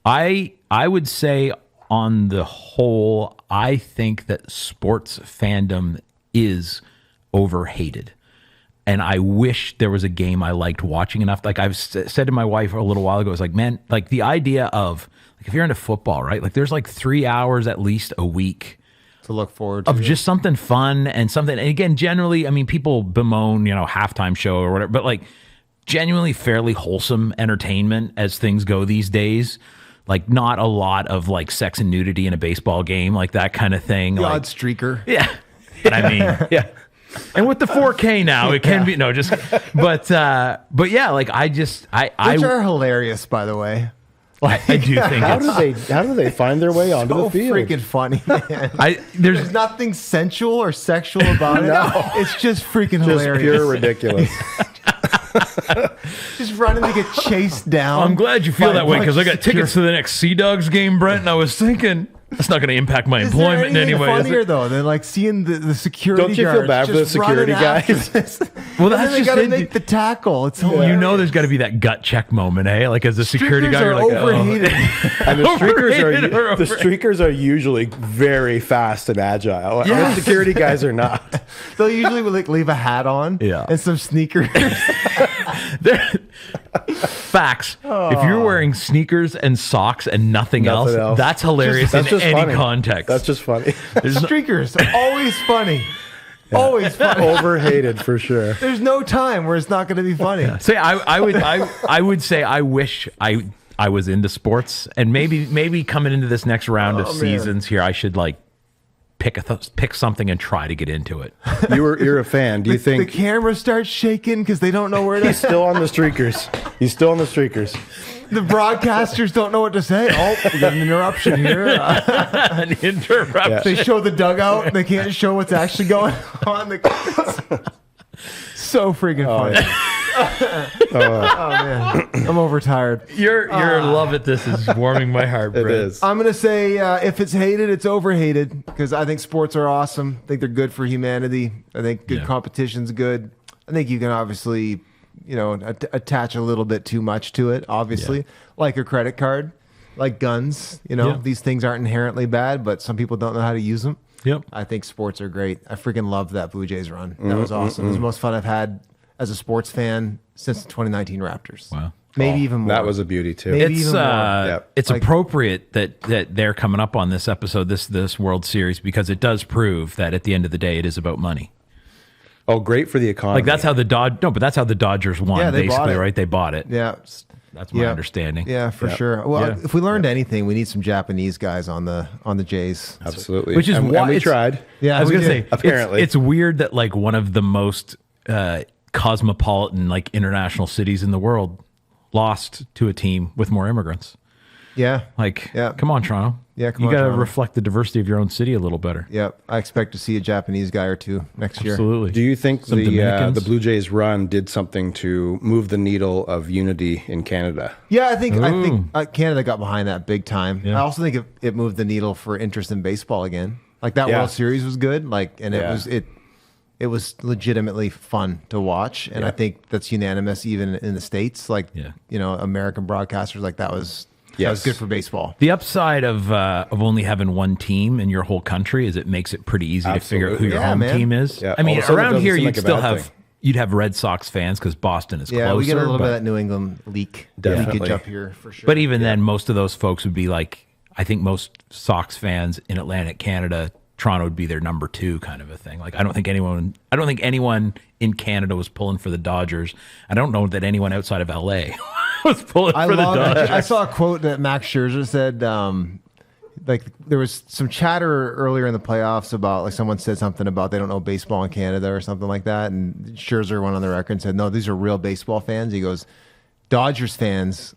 I would say, on the whole, I think that sports fandom is overhated. And I wish there was a game I liked watching enough. Like I've said to my wife a little while ago, it's like, man, like the idea of, like, if you're into football, right? Like there's like 3 hours at least a week To look forward to. of just something fun and something. And again, generally, I mean, people bemoan, halftime show or whatever, but like genuinely fairly wholesome entertainment as things go these days. Like not a lot of like sex and nudity in a baseball game, like that kind of thing. the Like, odd streaker. yeah. But I mean, Yeah. and with the 4K now, it can be but yeah, like Which are hilarious, by the way. I do think How it's, do they find their way onto So the field? freaking funny, man. there's There's nothing sensual or sexual about it. It's just freaking Just hilarious. pure ridiculous. Just running to get chased down. I'm glad you feel by that way a because I bunch got of tickets to the next Sea Dogs game, Brent, and I was thinking that's not going to impact my Is there employment in any anything way. is funnier it? though than like seeing the security Don't you feel guards bad for the just running security after guys? this? Well, And that's then they just got to it. make the tackle. It's You know, there's got to be that gut check moment, eh? Like as a security guy, you're like, overhated. And the Overrated or streakers are usually very fast and agile. Yes. The security guys are not. They'll usually like leave a hat on, Yeah. and some sneakers. Facts. If you're wearing sneakers and socks and nothing, Nothing else, else. that's hilarious That's in just any funny. context. That's just funny. Streakers, always funny. Always funny. Overhated for sure. There's no time where it's not going to be funny. Say I would say I wish I was into sports, and maybe coming into this next round of man. seasons here, I should like pick something and try to get into it. You're a fan. Do you The think camera starts shaking because they don't know where he's to. still on the streakers? He's still on the streakers. The broadcasters don't know what to say. Oh, we got an interruption here. An interruption. They show the dugout. They can't show what's actually going on. So freaking funny. Oh man, I'm overtired. Your love at this is warming my heart, It Brett. is. I'm gonna say if it's hated, it's overhated because I think sports are awesome. I think they're good for humanity. I think good Yeah. competition's good. I think you can obviously, attach a little bit too much to it. Obviously, like a credit card, like guns. Yeah. These things aren't inherently bad, but some people don't know how to use them. Yep. I think sports are great. I freaking loved that Blue Jays run. That was awesome. It was the most fun I've had as a sports fan since the 2019 Raptors. Wow. Maybe even more. That was a beauty too. Maybe It's even more. Yep. it's Like- appropriate that they're coming up on this episode, this World Series, because it does prove that at the end of the day, it is about money. Oh, great for the economy. Like that's how the but that's how the Dodgers won, Yeah, they bought basically, it. right? They bought it. Yeah. That's my understanding. Yeah, for sure. Well, if we learned anything, we need some Japanese guys on the Jays. Absolutely. Which is and why we it's- tried. Yeah, I was we gonna did. say, Apparently. it's weird that like one of the most cosmopolitan, like international cities in the world lost to a team with more immigrants. Yeah. Like, Yeah. come on, Toronto. Yeah, come you on, got to Toronto. reflect the diversity of your own city a little better. Yep. I expect to see a Japanese guy or two next year. Absolutely. Do you think Some Dominicans? the Blue Jays run did something to move the needle of unity in Canada? Yeah, I think Canada got behind that big time. Yeah. I also think it moved the needle for interest in baseball again. Like that Yeah. World Series was good. Like, and Yeah. it was legitimately fun to watch. And I think that's unanimous even in the States. Like, American broadcasters, like that was good for baseball. The upside of only having one team in your whole country is it makes it pretty easy to figure out who your Absolutely. home man. team is. Yeah, I mean, all of a sudden it around doesn't here seem you'd like a still bad have thing. you'd have Red Sox fans because Boston is Yeah, closer. we get a little but, bit of that New England leakage Definitely. up here for sure. but even then, most of those folks would be like, I think most Sox fans in Atlantic Canada, Toronto would be their number 2 kind of a thing. Like I don't think anyone in Canada was pulling for the Dodgers. I don't know that anyone outside of LA was pulling for the Dodgers. I saw a quote that Max Scherzer said, like there was some chatter earlier in the playoffs about like someone said something about they don't know baseball in Canada or something like that, and Scherzer went on the record and said, "No, these are real baseball fans." He goes, "Dodgers fans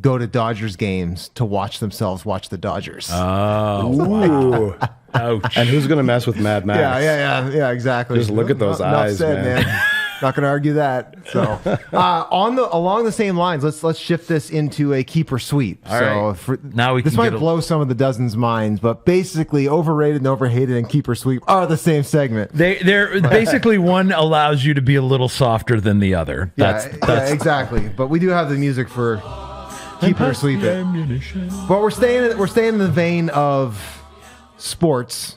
go to Dodgers games to watch themselves watch the Dodgers." Ooh. Ouch. And who's going to mess with Mad Max? Yeah, exactly. Just look at those Enough eyes, said, man. Not going to argue that. So, along the same lines, let's shift this into a keeper sweep. All right. Now we this can might get a- blow some of the dozen's minds, but basically, overrated and overhated and keeper sweep are the same segment. They're basically one allows you to be a little softer than the other. That's Exactly. But we do have the music for keeper sweep it. But we're staying in the vein of sports.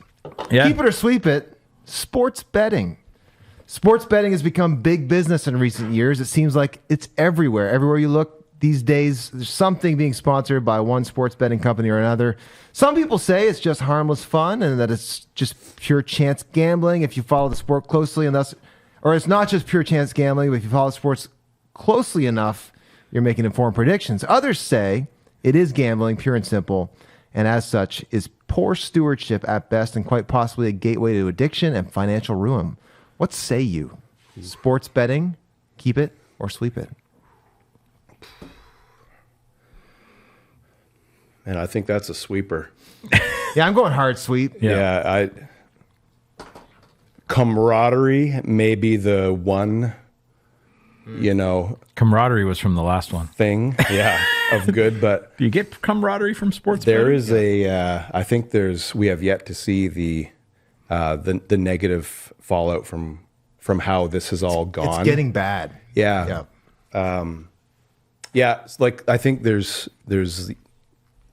Yeah. Keep it or sweep it. Sports betting. Sports betting has become big business in recent years. It seems like it's everywhere. Everywhere you look these days, there's something being sponsored by one sports betting company or another. Some people say it's just harmless fun and that it's just pure chance gambling if you follow the sport closely, and thus, or it's not just pure chance gambling, but if you follow sports closely enough, you're making informed predictions. Others say it is gambling, pure and simple, and as such is poor stewardship at best and quite possibly a gateway to addiction and financial ruin. What say you? Sports betting, keep it or sweep it? And I think that's a sweeper. Yeah, I'm going hard sweep. Yeah, camaraderie may be the one, camaraderie was from the last one. thing, of good, but Do you get camaraderie from sports? there betting? is I think we have yet to see the negative fallout from how this has all gone. It's getting bad. Yeah. It's like I think there's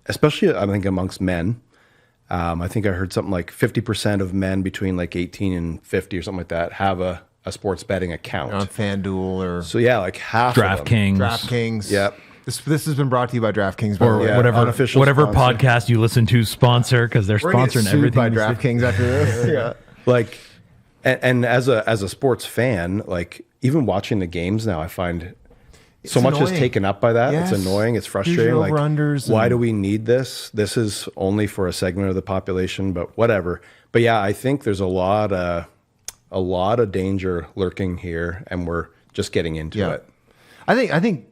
especially I think amongst men. I think I heard something like 50% of men between like 18 and 50 or something like that have a sports betting account. On FanDuel or So like half of them. DraftKings. Yep. This has been brought to you by DraftKings. By the or way. Yeah, unofficial whatever sponsor. podcast you listen to sponsor because they're We're gonna get sponsoring sued everything. by we say. DraftKings after this. Yeah. Like and as a sports fan, like even watching the games now, I find so much is annoying. taken up by that. Yes. It's annoying. It's Here's frustrating. your Like, over-unders why and- do we need this? This is only for a segment of the population, but whatever. But yeah, I think there's a lot of danger lurking here, and we're just getting into Yeah. it. I think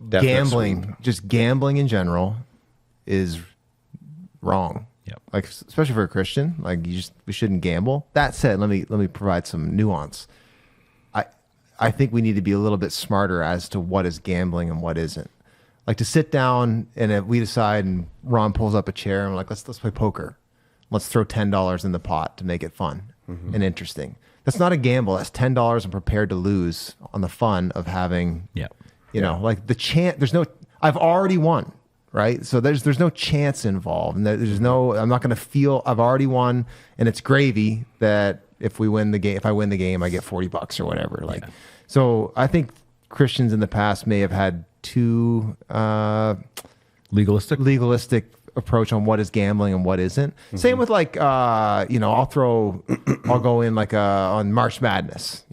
Definite gambling, sweep. just gambling in general, is wrong. Yep. Like especially for a Christian, like we shouldn't gamble. That said, let me provide some nuance. I think we need to be a little bit smarter as to what is gambling and what isn't. Like to sit down and if we decide and Ron pulls up a chair and we're like, let's play poker. Let's throw $10 in the pot to make it fun and interesting. That's not a gamble. That's $10 I'm prepared to lose on the fun of having Yeah. like the chance. I've already won, right? So there's no chance involved, and there's no. I'm not going to feel I've already won, and it's gravy that if I win the game, I get $40 or whatever. Like, so I think Christians in the past may have had too Legalistic. approach on what is gambling and what isn't. Same with like I'll go in like on March Madness.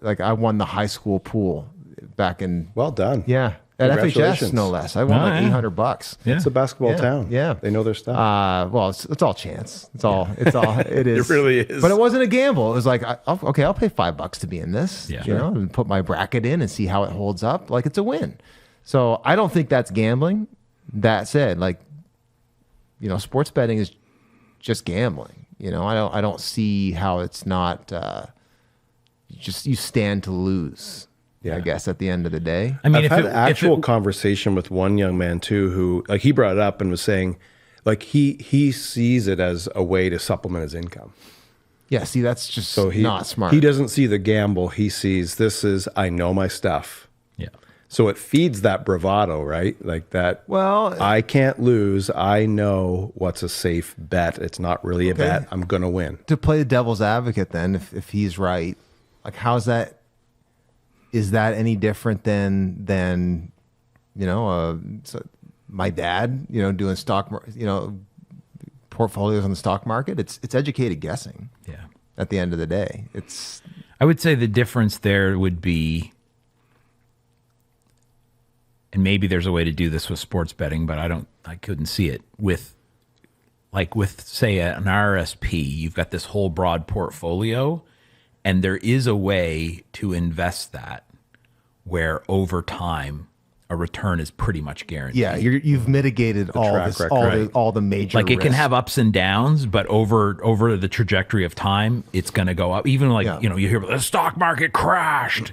Like I won the high school pool back in. Well done. Yeah, At FHS, Congratulations. no less. I won Oh, like yeah. $800. Yeah. It's a basketball Yeah, town. yeah. They know their stuff. Well, it's all chance. It is. It really is. But it wasn't a gamble. It was like, I'll pay $5 to be in this, Yeah. you know, and put my bracket in and see how it holds up. Like, it's a win. So I don't think that's gambling. That said, like, you know, sports betting is just gambling. You know, I don't see how it's not, you stand to lose. Yeah. I guess at the end of the day. I mean, I've had actual conversation with one young man too, who like he brought it up and was saying, like he sees it as a way to supplement his income. Yeah, see, that's just So not smart. He doesn't see the gamble. He sees I know my stuff. yeah. So it feeds that bravado, right? Like that. Well, I can't lose. I know what's a safe bet. It's not really a bet. I'm gonna win. to play the devil's advocate, then, if he's right, like, is that any different than you know, my dad, you know, doing portfolios on the stock market? It's educated guessing. Yeah. At the end of the day, I would say the difference there would be, and maybe there's a way to do this with sports betting, but I couldn't see it with say an RSP. You've got this whole broad portfolio, and there is a way to invest that where over time a return is pretty much guaranteed. yeah, you've mitigated track record. all the major Like it can risks. have ups and downs, but over the trajectory of time, it's going to go up. Even like, Yeah. you know, you hear the stock market crashed,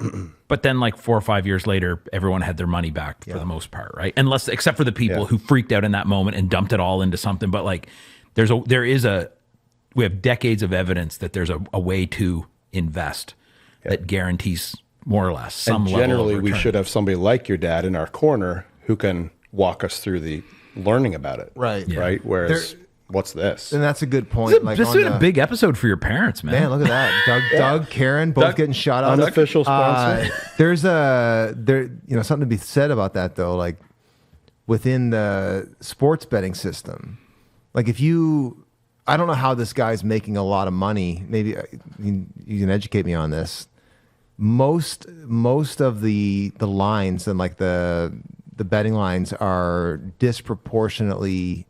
but then like 4 or 5 years later, everyone had their money back for the most part, right? Except for the people who freaked out in that moment and dumped it all into something. But like, we have decades of evidence that there's a way to invest that guarantees more or less some And level generally, of we return. should have somebody like your dad in our corner who can walk us through the learning about it. Right. Yeah. Right. Whereas, what's this? and that's a good point. This has been a big episode for your parents, man. Man, look at that. Doug, Karen, both getting shot out. Unofficial sponsor. There's something to be said about that though. Like within the sports betting system, like I don't know how this guy's making a lot of money. Maybe you can educate me on this. Most of the lines and like the betting lines are disproportionately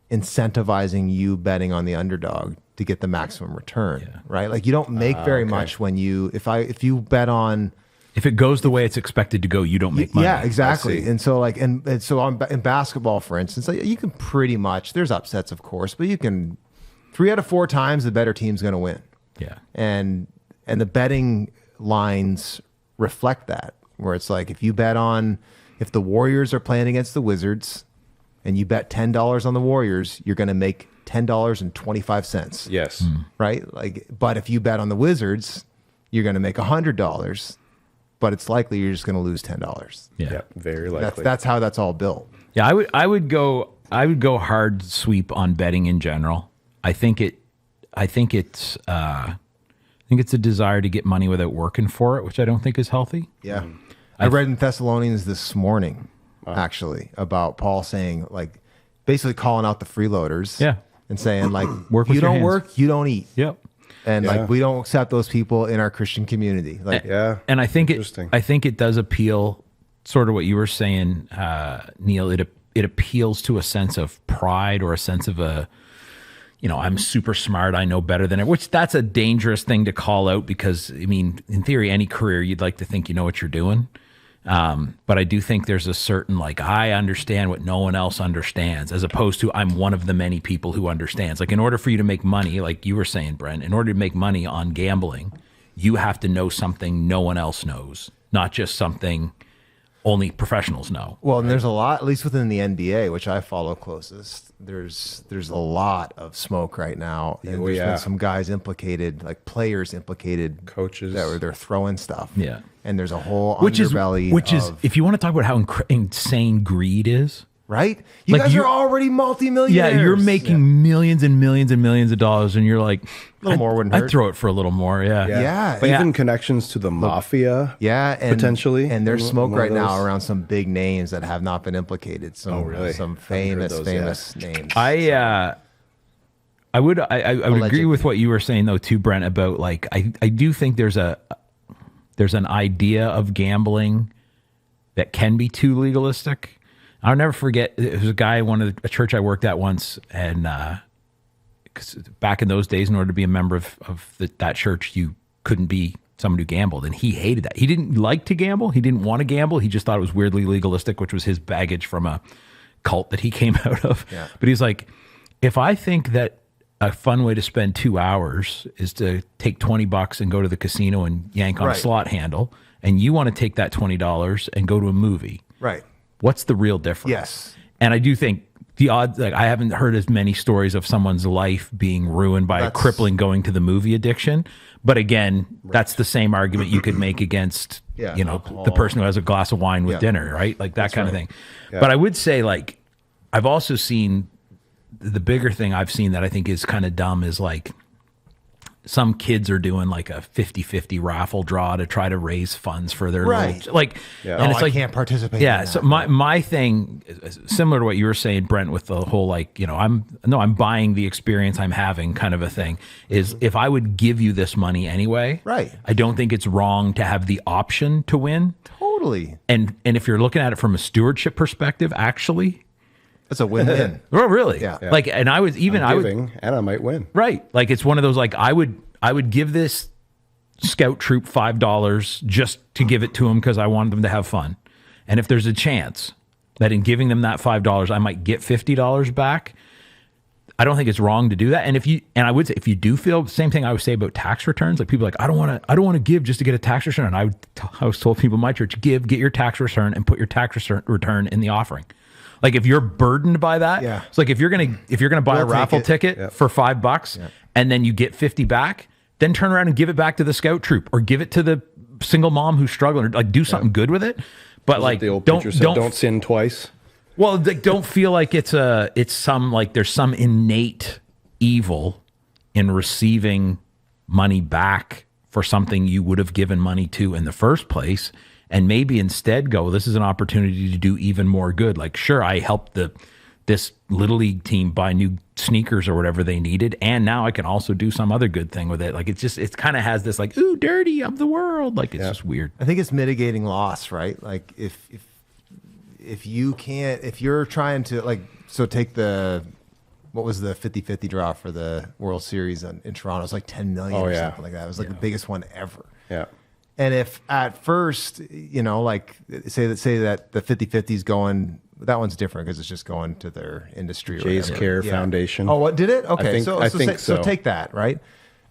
incentivizing you betting on the underdog to get the maximum return, right? Like you don't make very much when if you bet on. If it goes the way it's expected to go, you don't make money. Yeah, exactly. I see. And so like, and so in basketball, for instance, like, you can pretty much, there's upsets, of course, but you can 3 out of 4 times the better team's going to win. Yeah. And the betting lines reflect that, where it's like, if the Warriors are playing against the Wizards and you bet $10 on the Warriors, you're going to make $10.25. Yes. Right? Like, but if you bet on the Wizards, you're going to make $100, but it's likely you're just going to lose $10. Yeah. Yeah. Very likely. That's how that's all built. Yeah, I would go hard sweep on betting in general. I think it's a desire to get money without working for it, which I don't think is healthy. Yeah. I read in Thessalonians this morning, actually, about Paul saying, like, basically calling out the freeloaders. Yeah. And saying, like, Work if with you your don't hands. work, you don't eat. Yep. And Yeah. like, we don't accept those people in our Christian community. Like, Yeah. And I think Interesting. I think it does appeal, sort of what you were saying, Neil. It appeals to a sense of pride or a sense of I'm super smart, I know better than it. Which that's a dangerous thing to call out because I mean, in theory, any career you'd like to think you know what you're doing. But I do think there's a certain like I understand what no one else understands, as opposed to I'm one of the many people who understands. Like in order for you to make money, like you were saying, Brent, in order to make money on gambling, you have to know something no one else knows, not just something only professionals know. well, and there's a lot, at least within the NBA, which I follow closest. There's a lot of smoke right now, and there's been some guys implicated, like players implicated, Coaches. they're throwing stuff. Yeah. And there's a whole Which is underbelly, if you want to talk about how insane greed is. right? You Like, guys you're- are already multimillionaires. Yeah, you're making millions and millions and millions of dollars, and you're like, A little more wouldn't I'd hurt. throw it for a little more. Yeah. Yeah. But Yeah. even connections to the mafia. Yeah, and Potentially. and there's smoke One of right now those. around some big names that have not been implicated. Some really? some Haven't heard famous those names. I would agree Allegedly. with what you were saying though too, Brent, about like I do think there's an idea of gambling that can be too legalistic. I'll never forget. There was a guy, a church I worked at once, and because back in those days, in order to be a member of that church, you couldn't be someone who gambled, and he hated that. He didn't like to gamble. He didn't want to gamble. He just thought it was weirdly legalistic, which was his baggage from a cult that he came out of. Yeah. But he's like, if I think that a fun way to spend 2 hours is to take $20 and go to the casino and yank on a Right. slot handle, and you want to take that $20 and go to a movie, Right. what's the real difference? Yes. And I do think the odds, like I haven't heard as many stories of someone's life being ruined by a crippling going to the movie addiction. But again, that's the same argument you could make against, Yeah, you know, alcohol. the person who has a glass of wine with Yeah. dinner, right? Like that kind of thing. Yeah. But I would say, like, I've also seen the bigger thing I've seen that I think is kind of dumb is like some kids are doing like a 50-50 raffle draw to try to raise funds for their Right. little, like, Yeah. and Oh, it's I like, can't participate. yeah. in So that. my thing is similar to what you were saying, Brent, with the whole, like, you know, I'm buying the experience I'm having kind of a thing is if I would give you this money anyway, Right. I don't think it's wrong to have the option to win. Totally. And if you're looking at it from a stewardship perspective, actually, It's a win-win. oh, really? Yeah. Like, and I was even, I would, Giving, and I might win. right. Like it's one of those, like I would give this scout troop $5 just to give it to them because I wanted them to have fun. And if there's a chance that in giving them that $5, I might get $50 back, I don't think it's wrong to do that. And I would say if you do feel the same thing I would say about tax returns, like people are like, I don't want to give just to get a tax return. And I was told people in my church, get your tax return and put your tax return in the offering. Like if you're burdened by that, Yeah. it's like if you're gonna buy a We'll take raffle it. ticket for $5 and then you get 50 back, then turn around and give it back to the scout troop or give it to the single mom who's struggling, or like do something good with it. But like The old don't preacher said, don't sin twice. well, like, don't feel like it's some like there's some innate evil in receiving money back for something you would have given money to in the first place, and maybe instead go, this is an opportunity to do even more good. Like, sure, I helped this little league team buy new sneakers or whatever they needed, and now I can also do some other good thing with it. Like it kind of has this like, ooh, dirty of the world. Like it's just weird. I think it's mitigating loss, right? Like if you're trying to like, so take what was the 50-50 draw for the World Series in Toronto? It was like 10 million Oh, or yeah. something like that. It was like the biggest one ever. Yeah. And if at first, you know, like say that the 50-50 is going, that one's different because it's just going to their industry. Or Jay's whatever. Care Foundation. Oh, what did it? Okay, I think so so. take that, right?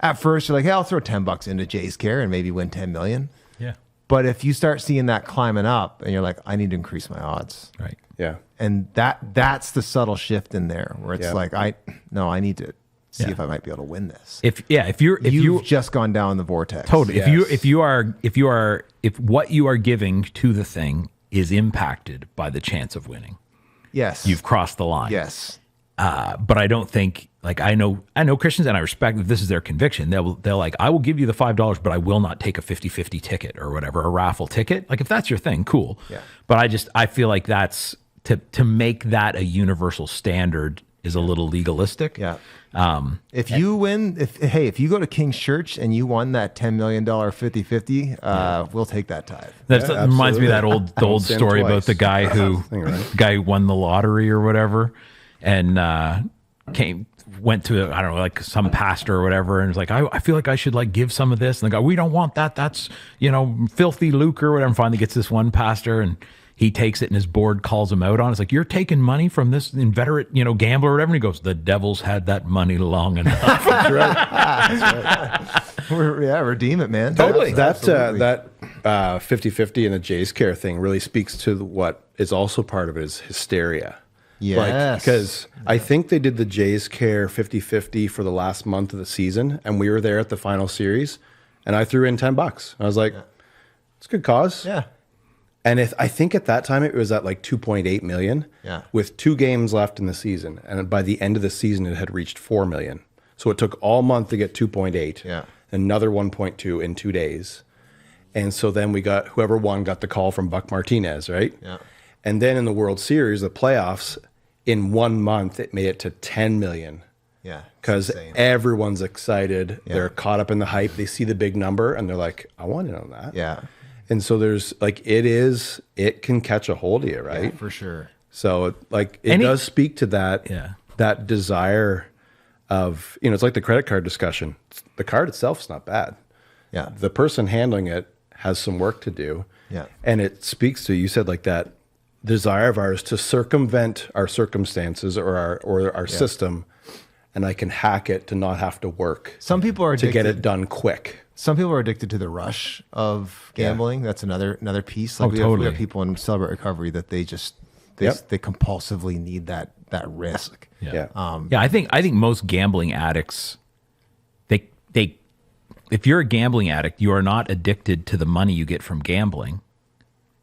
At first, you're like, hey, I'll throw $10 into Jay's Care and maybe win 10 million. Yeah. But if you start seeing that climbing up, and you're like, I need to increase my odds, Right. Yeah. and that's the subtle shift in there where it's Yeah. like, I need to see Yeah. if I might be able to win this. If You've you just gone down the vortex. totally, Yes. if what you are giving to the thing is impacted by the chance of winning, Yes. you've crossed the line. Yes. But I don't think, like, I know Christians, and I respect that this is their conviction. They'll like, I will give you the $5, but I will not take a 50-50 ticket or whatever, a raffle ticket. Like if that's your thing, cool. Yeah. But I feel like that's to make that a universal standard is a little legalistic. Yeah. If you win, if you go to King's Church and you won that $10 million 50-50, we'll take that tithe. That reminds me of that old Don't sin story about twice. the guy who Thing, right? guy who won the lottery or whatever, and went to I don't know, like some pastor or whatever, and was like, I feel like I should like give some of this, and the guy, we don't want that. That's filthy lucre or whatever. And finally gets this one pastor, and he takes it, and his board calls him out on it. It's like, you're taking money from this inveterate gambler or whatever. And he goes, the devil's had that money long enough. That's right. Redeem it, man. Totally. Absolutely. That 50-50 and the Jay's Care thing really speaks to what is also part of it is hysteria. Yes. Because I think they did the Jay's Care 50-50 for the last month of the season, and we were there at the final series, and I threw in $10. I was like, it's a good cause. Yeah. And I think at that time it was at like 2.8 million. Yeah. With 2 games left in the season, and by the end of the season it had reached 4 million. So it took all month to get 2.8. Yeah. Another 1.2 in 2 days. And so then whoever won got the call from Buck Martinez, right? Yeah. And then in the World Series, the playoffs, in 1 month it made it to 10 million. Yeah. Because It's insane. everyone's excited. They're caught up in the hype. They see the big number and they're like, I want in on that. Yeah. And so there's like, it can catch a hold of you, right? Yeah, for sure. So it does speak to that, that desire of, it's like the credit card discussion. The card itself is not bad. Yeah. The person handling it has some work to do. Yeah. And it speaks to, you said like that desire of ours to circumvent our circumstances or our system, and I can hack it to not have to work. Some people are addicted to get it done quick. Some people are addicted to the rush of gambling. That's another piece. Like we have people in Celebrate Recovery that they compulsively need that risk. Yeah. I think most gambling addicts, they if you're a gambling addict, you are not addicted to the money you get from gambling,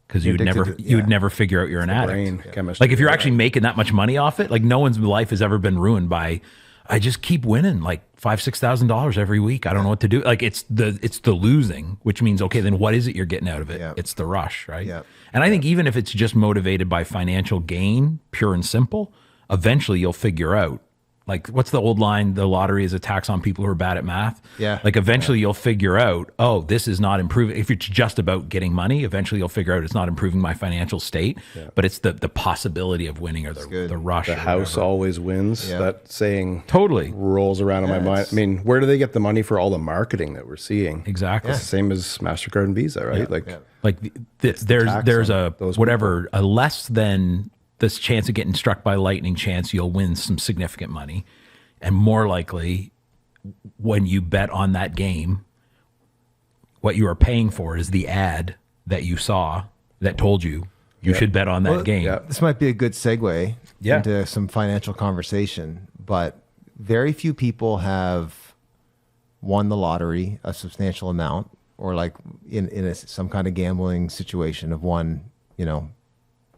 because you would never figure out you're an addict. Chemistry, like if you're actually making that much money off it, like no one's life has ever been ruined by, I just keep winning like $5,000-$6,000 every week. I don't know what to do. Like it's the losing, which means, okay, then what is it you're getting out of it? It's the rush, right? Yeah. And I think even if it's just motivated by financial gain, pure and simple, eventually you'll figure out, like, what's the old line? The lottery is a tax on people who are bad at math. Yeah. Like eventually you'll figure out, oh, this is not improving. If it's just about getting money, eventually you'll figure out it's not improving my financial state, but it's the possibility of winning or the rush. The house always wins. Yeah. That saying totally rolls around in my mind. I mean, where do they get the money for all the marketing that we're seeing? Exactly. It's the same as MasterCard and Visa, right? There's a less than this chance of getting struck by lightning chance you'll win some significant money, and more likely when you bet on that game, what you are paying for is the ad that you saw that told you should bet on that game. This might be a good segue into some financial conversation, but very few people have won the lottery a substantial amount, or like in some kind of gambling situation have won,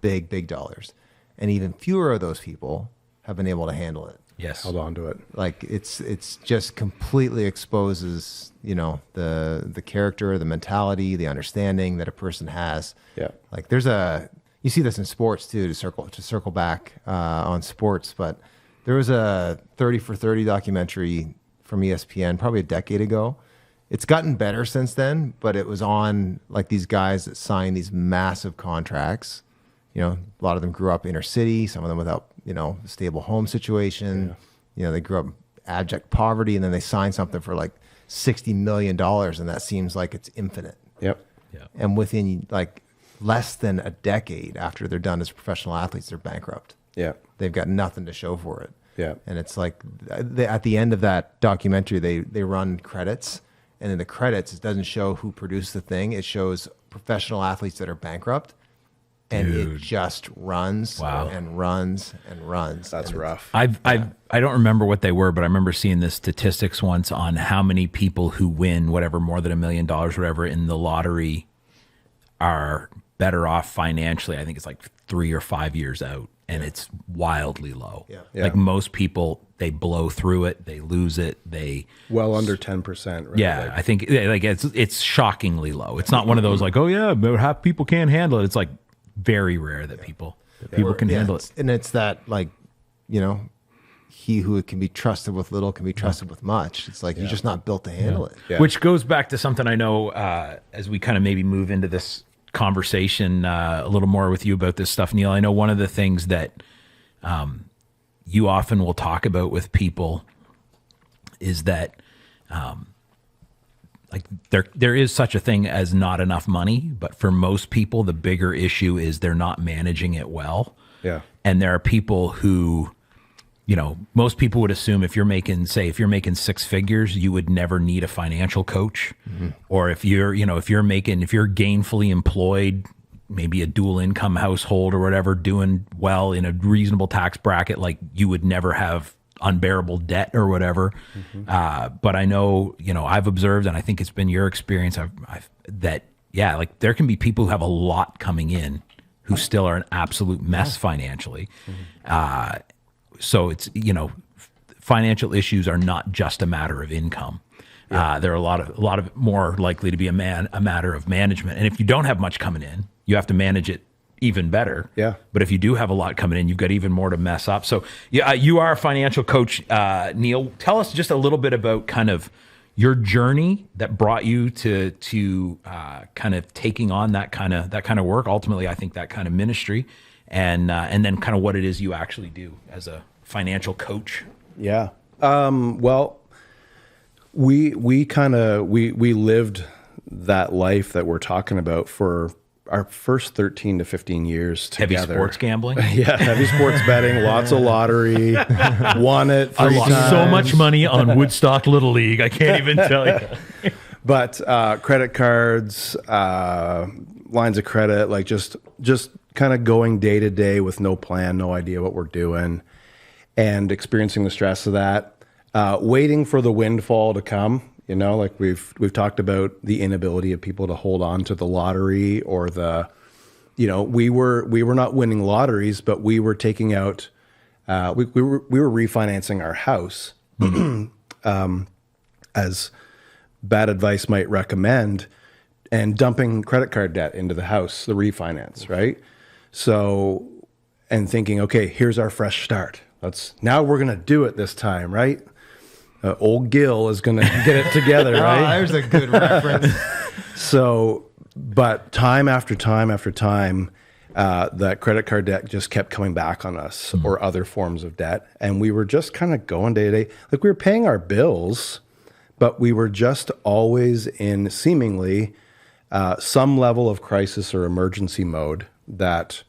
big dollars. And even fewer of those people have been able to handle it. Yes. Held on to it. Like it's just completely exposes, the character, the mentality, the understanding that a person has. Yeah. Like you see this in sports too, to circle back on sports, but there was a 30 for 30 documentary from ESPN probably a decade ago. It's gotten better since then, but it was on like these guys that signed these massive contracts. A lot of them grew up inner city, some of them without, a stable home situation. Yeah. They grew up in abject poverty, and then they signed something for like $60 million, and that seems like it's infinite. Yep. Yeah. And within like less than a decade after they're done as professional athletes, they're bankrupt. Yeah. They've got nothing to show for it. Yeah. And it's like at the end of that documentary, they run credits, and in the credits, it doesn't show who produced the thing. It shows professional athletes that are bankrupt. And it just runs and runs and runs. That's rough. I don't remember what they were, but I remember seeing the statistics once on how many people who win more than $1 million, whatever, in the lottery are better off financially. I think it's like 3 or 5 years out, and it's wildly low. Yeah. Like most people, they blow through it, they lose it, well under 10%. Right? Yeah, I think like it's shockingly low. It's not one of those like, oh yeah, but half people can't handle it. It's like very rare that people can handle it. And it's that, like, he who can be trusted with little can be trusted with much. It's like you're just not built to handle it. Yeah. Which goes back to something I know as we kind of maybe move into this conversation a little more with you about this stuff, Neil. I know one of the things that you often will talk about with people is that like there is such a thing as not enough money, but for most people, the bigger issue is they're not managing it well. Yeah. And there are people who, most people would assume if you're making 6 figures, you would never need a financial coach. Mm-hmm. Or if you're gainfully employed, maybe a dual income household or whatever, doing well in a reasonable tax bracket, like you would never have unbearable debt or whatever. Mm-hmm. But I know, I've observed, and I think it's been your experience, like there can be people who have a lot coming in who still are an absolute mess financially. Mm-hmm. So it's, financial issues are not just a matter of income. Yeah. They're a lot of more likely to be a matter of management. And if you don't have much coming in, you have to manage it even better. Yeah. But if you do have a lot coming in, you've got even more to mess up. So you are a financial coach, Neil. Tell us just a little bit about kind of your journey that brought you to kind of taking on that kind of work. Ultimately, I think that kind of ministry, and then kind of what it is you actually do as a financial coach. Yeah. Well, we lived that life that we're talking about for our first 13 to 15 years together. Heavy sports gambling. Yeah, heavy sports betting, lots of lottery, won it 3 I lost times. so much money on Woodstock Little League. I can't even tell you. But credit cards, lines of credit, like just kind of going day to day with no plan, no idea what we're doing, and experiencing the stress of that, waiting for the windfall to come. You know, like we've talked about the inability of people to hold on to the lottery, or we were not winning lotteries, but we were taking out, we were refinancing our house, as bad advice might recommend, and dumping credit card debt into the house, the refinance, right? So, and thinking, okay, here's our fresh start. Now we're gonna do it this time, right? Old Gil is going to get it together, right? Oh, there's a good reference. So, but time after time after time, that credit card debt just kept coming back on us, or other forms of debt. And we were just kind of going day to day. Like, we were paying our bills, but we were just always in seemingly some level of crisis or emergency mode that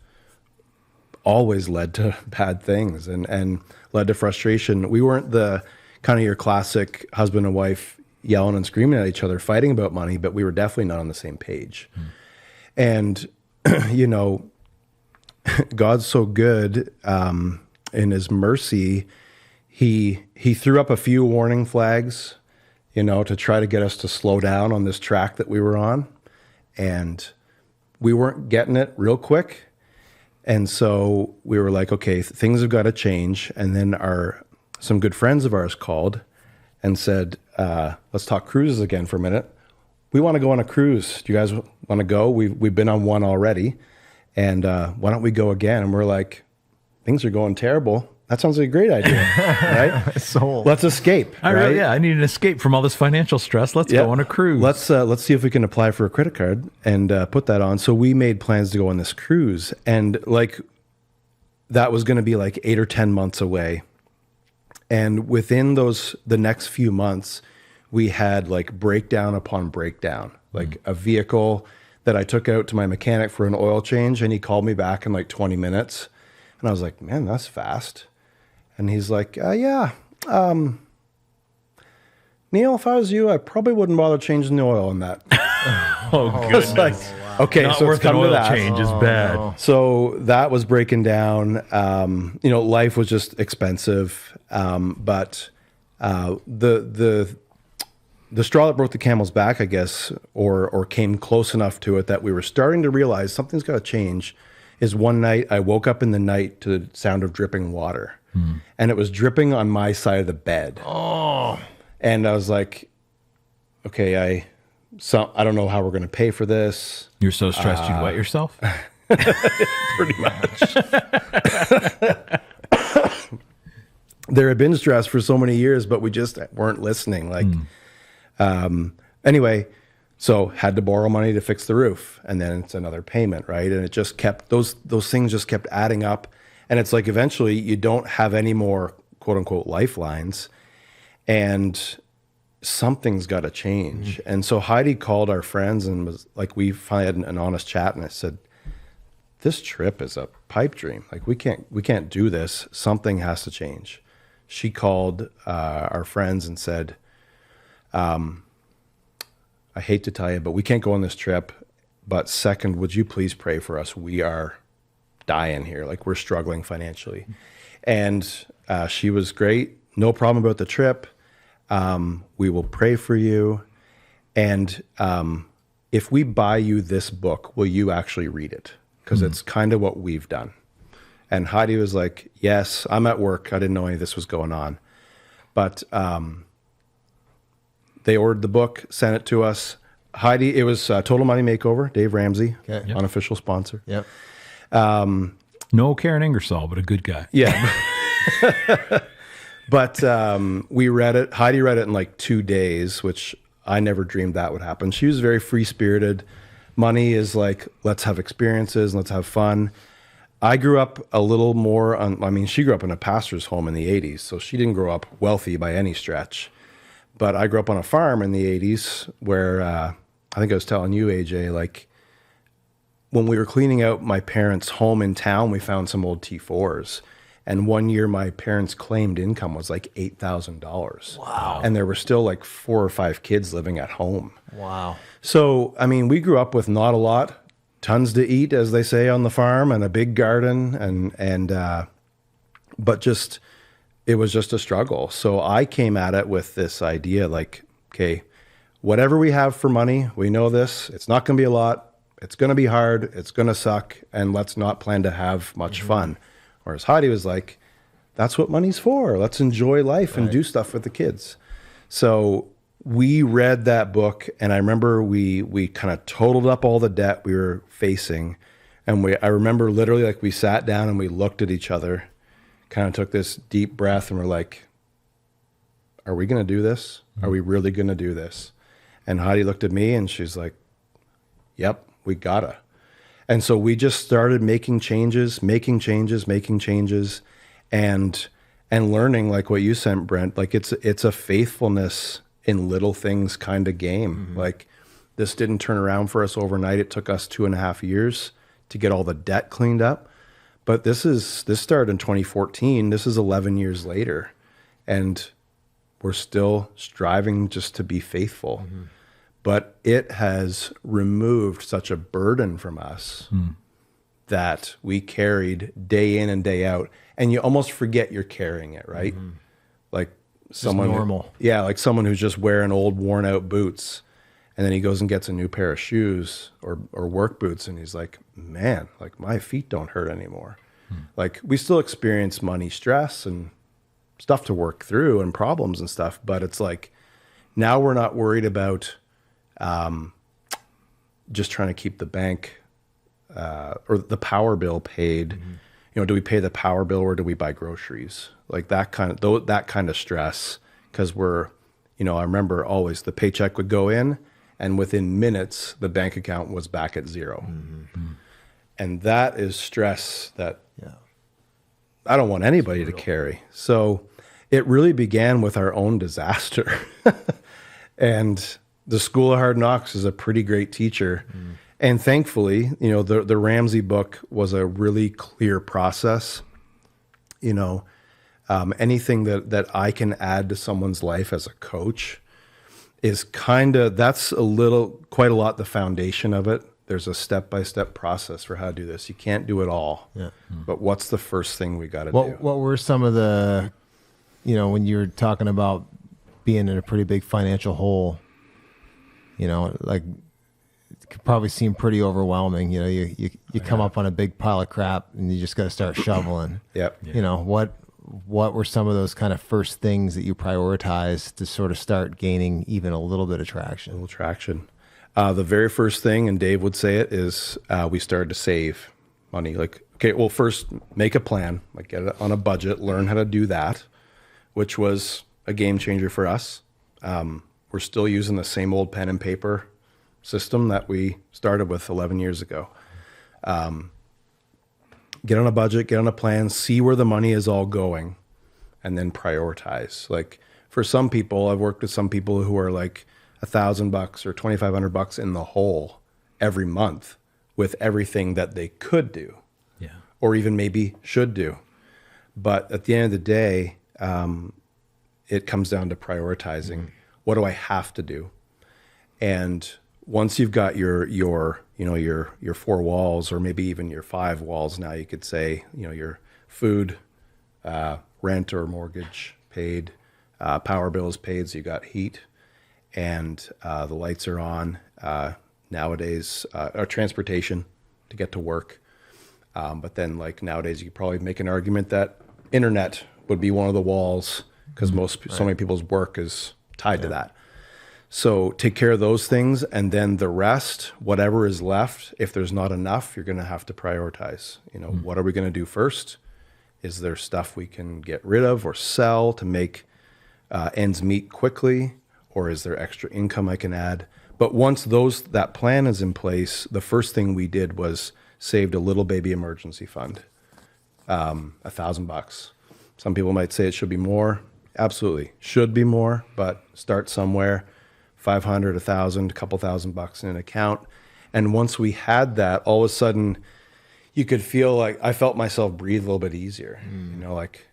always led to bad things and led to frustration. We weren't the kind of your classic husband and wife yelling and screaming at each other, fighting about money, but we were definitely not on the same page. And, God's so good, in his mercy, he threw up a few warning flags, to try to get us to slow down on this track that we were on. And we weren't getting it real quick. And so we were like, okay, things have got to change. And then some good friends of ours called and said, let's talk cruises again for a minute. We want to go on a cruise. Do you guys want to go? We've been on one already. And why don't we go again? And we're like, things are going terrible. That sounds like a great idea, right? Sold. Let's escape. Right? I need an escape from all this financial stress. Let's go on a cruise. Let's see if we can apply for a credit card and put that on. So we made plans to go on this cruise. And that was going to be like 8 or 10 months away. And within the next few months, we had like breakdown upon breakdown, like a vehicle that I took out to my mechanic for an oil change, and he called me back in like 20 minutes. And I was like, man, that's fast. And he's like, yeah, Neil, if I was you, I probably wouldn't bother changing the oil on that. Goodness. Like, okay, Not so worth it's come an to oil that. change is bad. no. So that was breaking down. Life was just expensive. But the straw that broke the camel's back, I guess, or came close enough to it that we were starting to realize something's got to change, is one night I woke up in the night to the sound of dripping water. And it was dripping on my side of the bed. Oh. And I was like, okay, I don't know how we're going to pay for this. You're so stressed you'd wet yourself? Pretty much. There had been stress for so many years, but we just weren't listening. Anyway, so had to borrow money to fix the roof, and then it's another payment, right? And it just kept, those things just kept adding up. And it's like, eventually you don't have any more quote unquote lifelines, and something's got to change. And so Heidi called our friends and was like, we finally had an honest chat, and I said, this trip is a pipe dream. Like, we can't do this. Something has to change. She called our friends and said, I hate to tell you, but we can't go on this trip. But second, would you please pray for us? We are dying here. Like, we're struggling financially. And she was great. No problem about the trip. We will pray for you. And if we buy you this book, will you actually read it? Because it's kind of what we've done. And Heidi was like, yes, I'm at work. I didn't know any of this was going on. But they ordered the book, sent it to us. Heidi, it was Total Money Makeover, Dave Ramsey, Okay. unofficial sponsor. Yep. No Karen Ingersoll, but a good guy. Yeah. But we read it. Heidi read it in like 2 days, which I never dreamed that would happen. She was very free-spirited. Money is like, let's have experiences and let's have fun. I grew up a little more she grew up in a pastor's home in the 80s, so she didn't grow up wealthy by any stretch. But I grew up on a farm in the 80s where I think I was telling you, AJ, like when we were cleaning out my parents' home in town, we found some old T4s. And one year my parents' claimed income was like $8,000. Wow. And there were still like 4 or 5 kids living at home. Wow. So, I mean, we grew up with not a lot, tons to eat, as they say on the farm, and a big garden, but just, it was just a struggle. So I came at it with this idea like, okay, whatever we have for money, we know this, it's not going to be a lot, it's going to be hard, it's going to suck, and let's not plan to have much fun. Whereas Heidi was like, that's what money's for. Let's enjoy life and do stuff with the kids. So we read that book, and I remember we kind of totaled up all the debt we were facing. And I remember literally like we sat down and we looked at each other, kind of took this deep breath, and we're like, are we going to do this? Are we really going to do this? And Heidi looked at me and she's like, yep, we gotta. And so we just started making changes, and learning, like what you said, Brent, like it's a faithfulness in little things kind of game. Like this didn't turn around for us overnight. It took us 2.5 years to get all the debt cleaned up. But this started in 2014. This is 11 years later, and we're still striving just to be faithful. But it has removed such a burden from us that we carried day in and day out. And you almost forget you're carrying it, right? Like someone normal. Like someone who's just wearing old worn out boots, and then he goes and gets a new pair of shoes or work boots, and he's like, man, like my feet don't hurt anymore. Like we still experience money stress and stuff to work through and problems and stuff, but it's like now we're not worried about just trying to keep the bank or the power bill paid. You know, do we pay the power bill or do we buy groceries? Like that kind of stress, because we're, you know, I remember always the paycheck would go in and within minutes the bank account was back at zero. And that is stress that I don't want anybody to carry. So it really began with our own disaster. And the School of Hard Knocks is a pretty great teacher. And thankfully, you know, the Ramsey book was a really clear process. You know, anything that I can add to someone's life as a coach is quite a lot the foundation of it. There's a step-by-step process for how to do this. You can't do it all. But what's the first thing we got to do? What were some of the, you know, when you're talking about being in a pretty big financial hole, you know, like it could probably seem pretty overwhelming. You know, you come up on a big pile of crap and you just got to start shoveling. You know, what were some of those kind of first things that you prioritized to sort of start gaining even a little bit of traction? The very first thing, and Dave would say it, is we started to save money. Like, okay, well, first make a plan, like get it on a budget, learn how to do that, which was a game changer for us. We're still using the same old pen and paper system that we started with 11 years ago. Get on a budget, get on a plan, see where the money is all going, and then prioritize. Like for some people, I've worked with some people who are like $1,000 or $2,500 in the hole every month with everything that they could do, or even maybe should do. But at the end of the day, it comes down to prioritizing. What do I have to do? And once you've got your 4 walls, or maybe even your 5 walls, now you could say, you know, your food, rent or mortgage paid, power bills paid, so you got heat, and the lights are on. Nowadays, or transportation to get to work. But then, like nowadays, you could probably make an argument that internet would be one of the walls, because so many people's work is tied to that. So take care of those things, and then the rest, whatever is left, if there's not enough, you're going to have to prioritize. You know, what are we going to do first? Is there stuff we can get rid of or sell to make ends meet quickly? Or is there extra income I can add? But once that plan is in place, the first thing we did was saved a little baby emergency fund, $1,000. Some people might say it should be more. Absolutely, should be more, but start somewhere. 500, 1,000, a couple $1,000 in an account. And once we had that, all of a sudden, you could feel like I felt myself breathe a little bit easier. You know, like,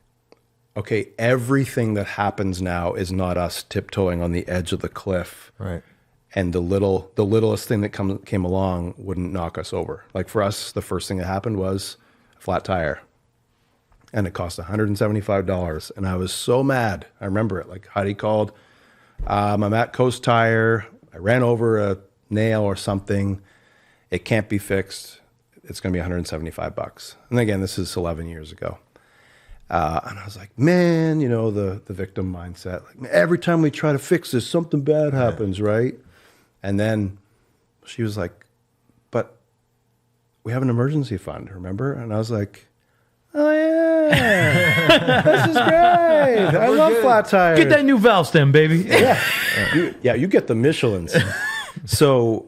okay, everything that happens now is not us tiptoeing on the edge of the cliff. Right. And the littlest thing that came along wouldn't knock us over. Like for us, the first thing that happened was a flat tire. And it cost $175. And I was so mad. I remember it. Like Heidi called, I'm at Coast Tire. I ran over a nail or something. It can't be fixed. It's going to be $175. And again, this is 11 years ago. And I was like, man, you know, the victim mindset. Like, every time we try to fix this, something bad happens, right? And then she was like, but we have an emergency fund, remember? And I was like, oh, yeah, this is great. I love flat tires. Get that new valve stem, baby. You get the Michelins. So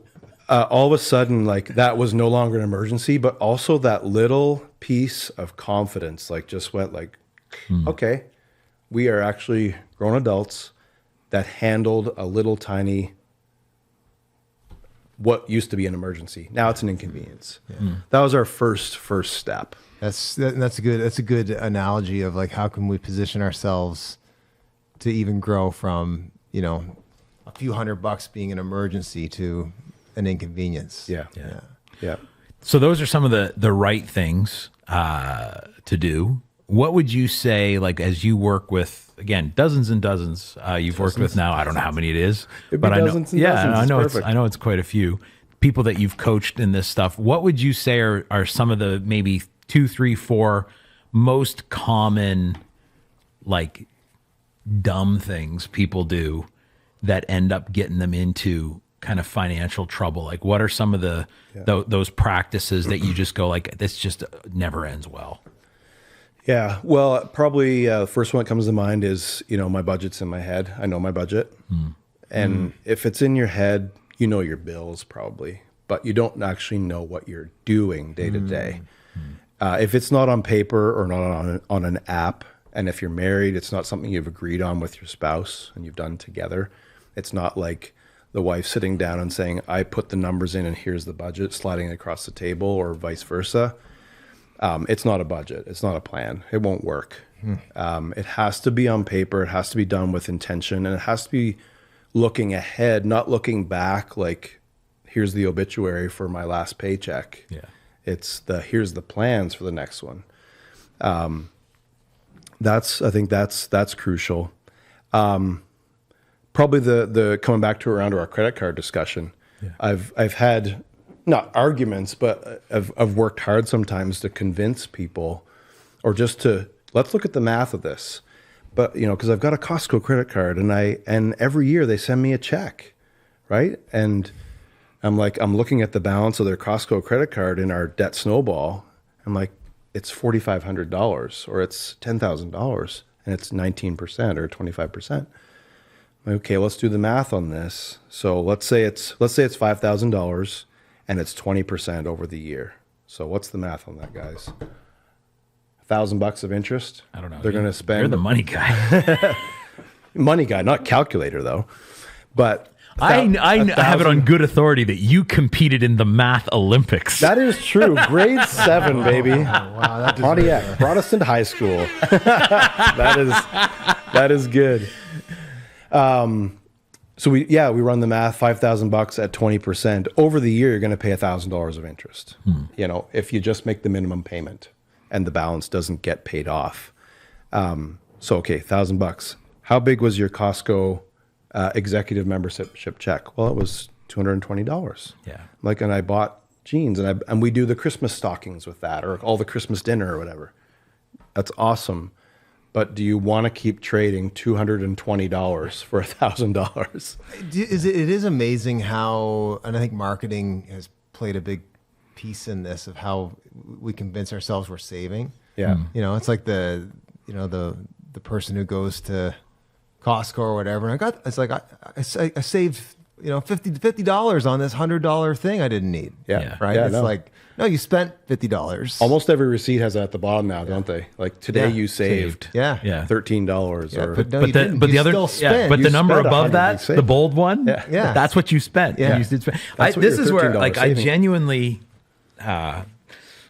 all of a sudden, like, that was no longer an emergency, but also that little piece of confidence, like, just went like, okay, we are actually grown adults that handled a little tiny, what used to be an emergency. Now it's an inconvenience. That was our first step. That's a good analogy of like, how can we position ourselves to even grow from, you know, a few $100 being an emergency to an inconvenience. Yeah. So those are some of the right things to do. What would you say, like, as you work with, again, dozens and dozens you've worked with now? I don't know how many it is, but I know, dozens and dozens. I know it's quite a few people that you've coached in this stuff. What would you say are some of the maybe 2, 3, 4 most common, like, dumb things people do that end up getting them into kind of financial trouble? Like, what are some of those practices that you just go like, this just never ends well? Yeah. Well, probably the first one that comes to mind is, you know, my budget's in my head. I know my budget. And if it's in your head, you know your bills probably, but you don't actually know what you're doing day to day. If it's not on paper or not on an app, and if you're married, it's not something you've agreed on with your spouse and you've done together. It's not like the wife sitting down and saying, I put the numbers in and here's the budget, sliding it across the table, or vice versa. It's not a budget. It's not a plan. It won't work. It has to be on paper. It has to be done with intention, and it has to be looking ahead, not looking back like, here's the obituary for my last paycheck. Yeah. It's here's the plans for the next one. I think that's crucial. Probably the coming back to around to our credit card discussion. Yeah. I've had not arguments, but I've worked hard sometimes to convince people, or just to, let's look at the math of this. But, you know, because I've got a Costco credit card, and every year they send me a check, right? And I'm looking at the balance of their Costco credit card in our debt snowball. I'm like, it's $4,500 or it's $10,000, and it's 19% or 25%. Okay, let's do the math on this. So let's say it's $5,000 and it's 20% over the year. So what's the math on that, guys? $1,000 of interest? I don't know. They're going to spend. You're the money guy. Money guy, not calculator though. But I have it on good authority that you competed in the math Olympics. That is true. Grade 7, baby. Wow, that Pontiac, Protestant high school. that is good. So we run the math. $5,000 at 20% over the year, you're going to pay $1,000 of interest. You know, if you just make the minimum payment and the balance doesn't get paid off. So okay, $1,000. How big was your Costco executive membership check? Well, it was $220. Yeah. Like, and I bought jeans, and we do the Christmas stockings with that, or all the Christmas dinner or whatever. That's awesome. But do you want to keep trading $220 for $1,000? It is amazing how, and I think marketing has played a big piece in this, of how we convince ourselves we're saving. Yeah. You know, it's like the person who goes to Costco or whatever, and I saved $50 on this $100 thing I didn't need. Yeah. Right. Yeah, It's no. like, no, you spent $50. Almost every receipt has that at the bottom now, don't they? Like today Yeah. you saved Yeah. Yeah. $13 Yeah, or but no, But you the didn't. but You the other still spent. but You the number spent above 100, that, you saved. the bold one, Yeah. that's what you spent. Yeah. You did spend. That's what This your is where $13 like I saving. genuinely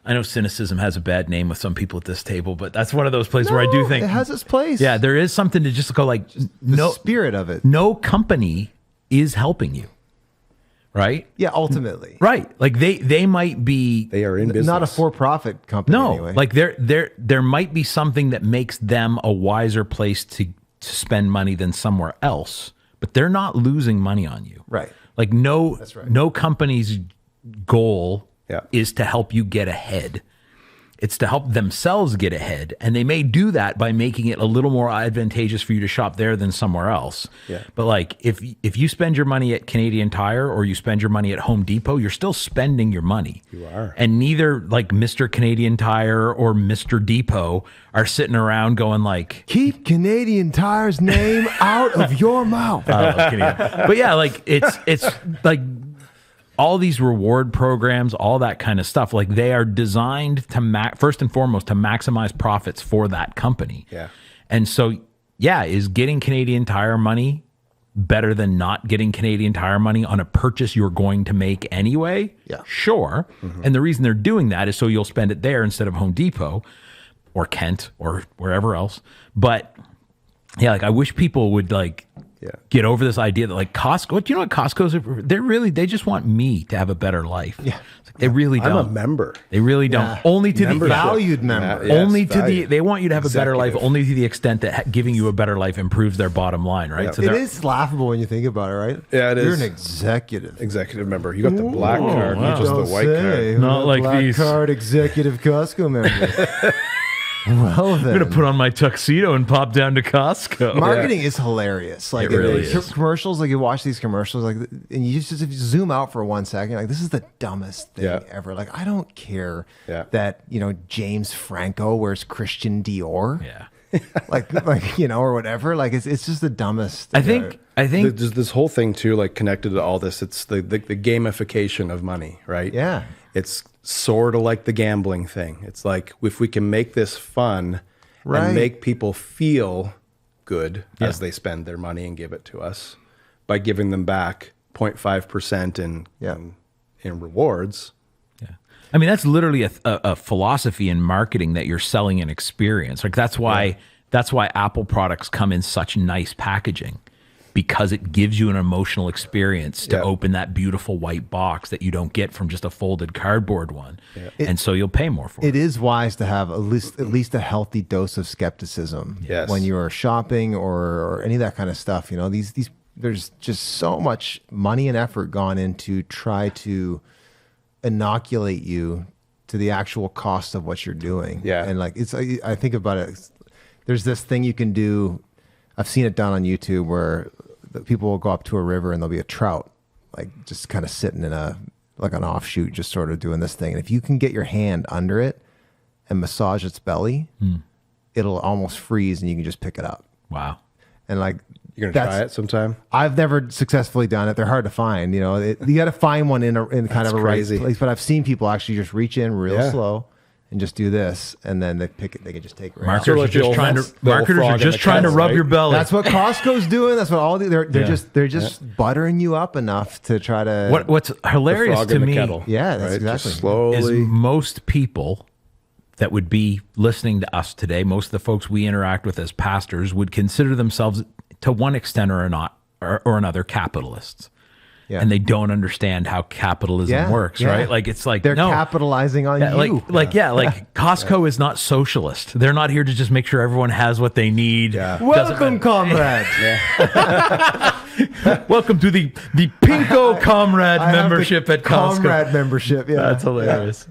I know cynicism has a bad name with some people at this table, but that's one of those places where I do No, think it has its place. yeah, there is something to just go like The no spirit of it. no company is helping you. Right? Yeah, ultimately. Right. Like they might be they are in business. Not a for-profit company no, anyway. like there might be something that makes them a wiser place to spend money than somewhere else, but they're not losing money on you. Right. Like no That's right. no company's goal Yeah. is to help you get ahead. It's to help themselves get ahead, and they may do that by making it a little more advantageous for you to shop there than somewhere else. Yeah. But like if you spend your money at Canadian Tire or you spend your money at Home Depot, you're still spending your money. You are. And neither like Mr. Canadian Tire or Mr. Depot are sitting around going like, keep Canadian Tire's name out of your mouth. I love Canadian. But yeah, like it's like all these reward programs, all that kind of stuff, like they are designed to first and foremost to maximize profits for that company. Yeah. And so, yeah, is getting Canadian Tire money better than not getting Canadian Tire money on a purchase you're going to make anyway? Yeah. Sure. And the reason they're doing that is so you'll spend it there instead of Home Depot or Kent or wherever else. But yeah, like I wish people would like get over this idea that like Costco, you know what Costco's are? They just want me to have a better life. Yeah. It's like, they really don't. I'm a member. They really don't. Yeah. Only to the Valued member. Yeah. only Yes, to the value. they want you to have a better life Executive. only to the extent that giving you a better life improves their bottom line, right? Yeah. So It they're- is laughable when you think about it, right? Yeah, it You're is. an executive. Executive member. You got the black card, wow. not just the Don't white say. card. Not like black these. card executive Costco member. Well, then. I'm gonna put on my tuxedo and pop down to Costco. Marketing is hilarious. Like It really is. commercials, like you watch these commercials, like, and you just if you zoom out for 1 second, like this is the dumbest thing Yeah. ever. Like I don't care Yeah. that James Franco wears Christian Dior, Yeah. like or whatever. Like it's just the dumbest. I think There's this whole thing too, like connected to all this. It's the gamification of money, right? Yeah. It's sort of like the gambling thing. It's like if we can make this fun Right. and make people feel good as they spend their money and give it to us by giving them back 0.5% in rewards. Yeah. I mean, that's literally a philosophy in marketing that you're selling an experience. Like that's why Apple products come in such nice packaging, because it gives you an emotional experience to Yeah. open that beautiful white box that you don't get from just a folded cardboard one. And so you'll pay more for it. it is wise to have at least a healthy dose of skepticism Yes. when you are shopping or any of that kind of stuff. These there's just so much money and effort gone into try to inoculate you to the actual cost of what you're doing. Yeah. And like I think about it. There's this thing you can do. I've seen it done on YouTube where the people will go up to a river and there'll be a trout, like just kind of sitting in like an offshoot, just sort of doing this thing. And if you can get your hand under it and massage its belly, it'll almost freeze and you can just pick it up. Wow. And like, You're going to try it sometime? I've never successfully done it. They're hard to find. You got to find one in kind of a crazy. right place. But I've seen people actually just reach in real Yeah. slow and just do this, and then they pick it. They can just take it. Right out. Marketers So are like the just old- trying to that's the old marketers are frog in just the trying to kettle, rub right? your belly. That's what Costco's doing. That's what they're Yeah. just buttering you up enough to try to. What's hilarious Frog to in the me kettle. Yeah, that's right? exactly. Just slowly. is most people that would be listening to us today, most of the folks we interact with as pastors would consider themselves to one extent or another capitalists. Yeah. And they don't understand how capitalism works, right? Like it's like they're no. capitalizing on Yeah, you. like Costco is not socialist. They're not here to just make sure everyone has what they need. Yeah. Welcome, comrade. Welcome to the Pinko Comrade I have the membership at Costco. Comrade membership. Yeah, That's hilarious.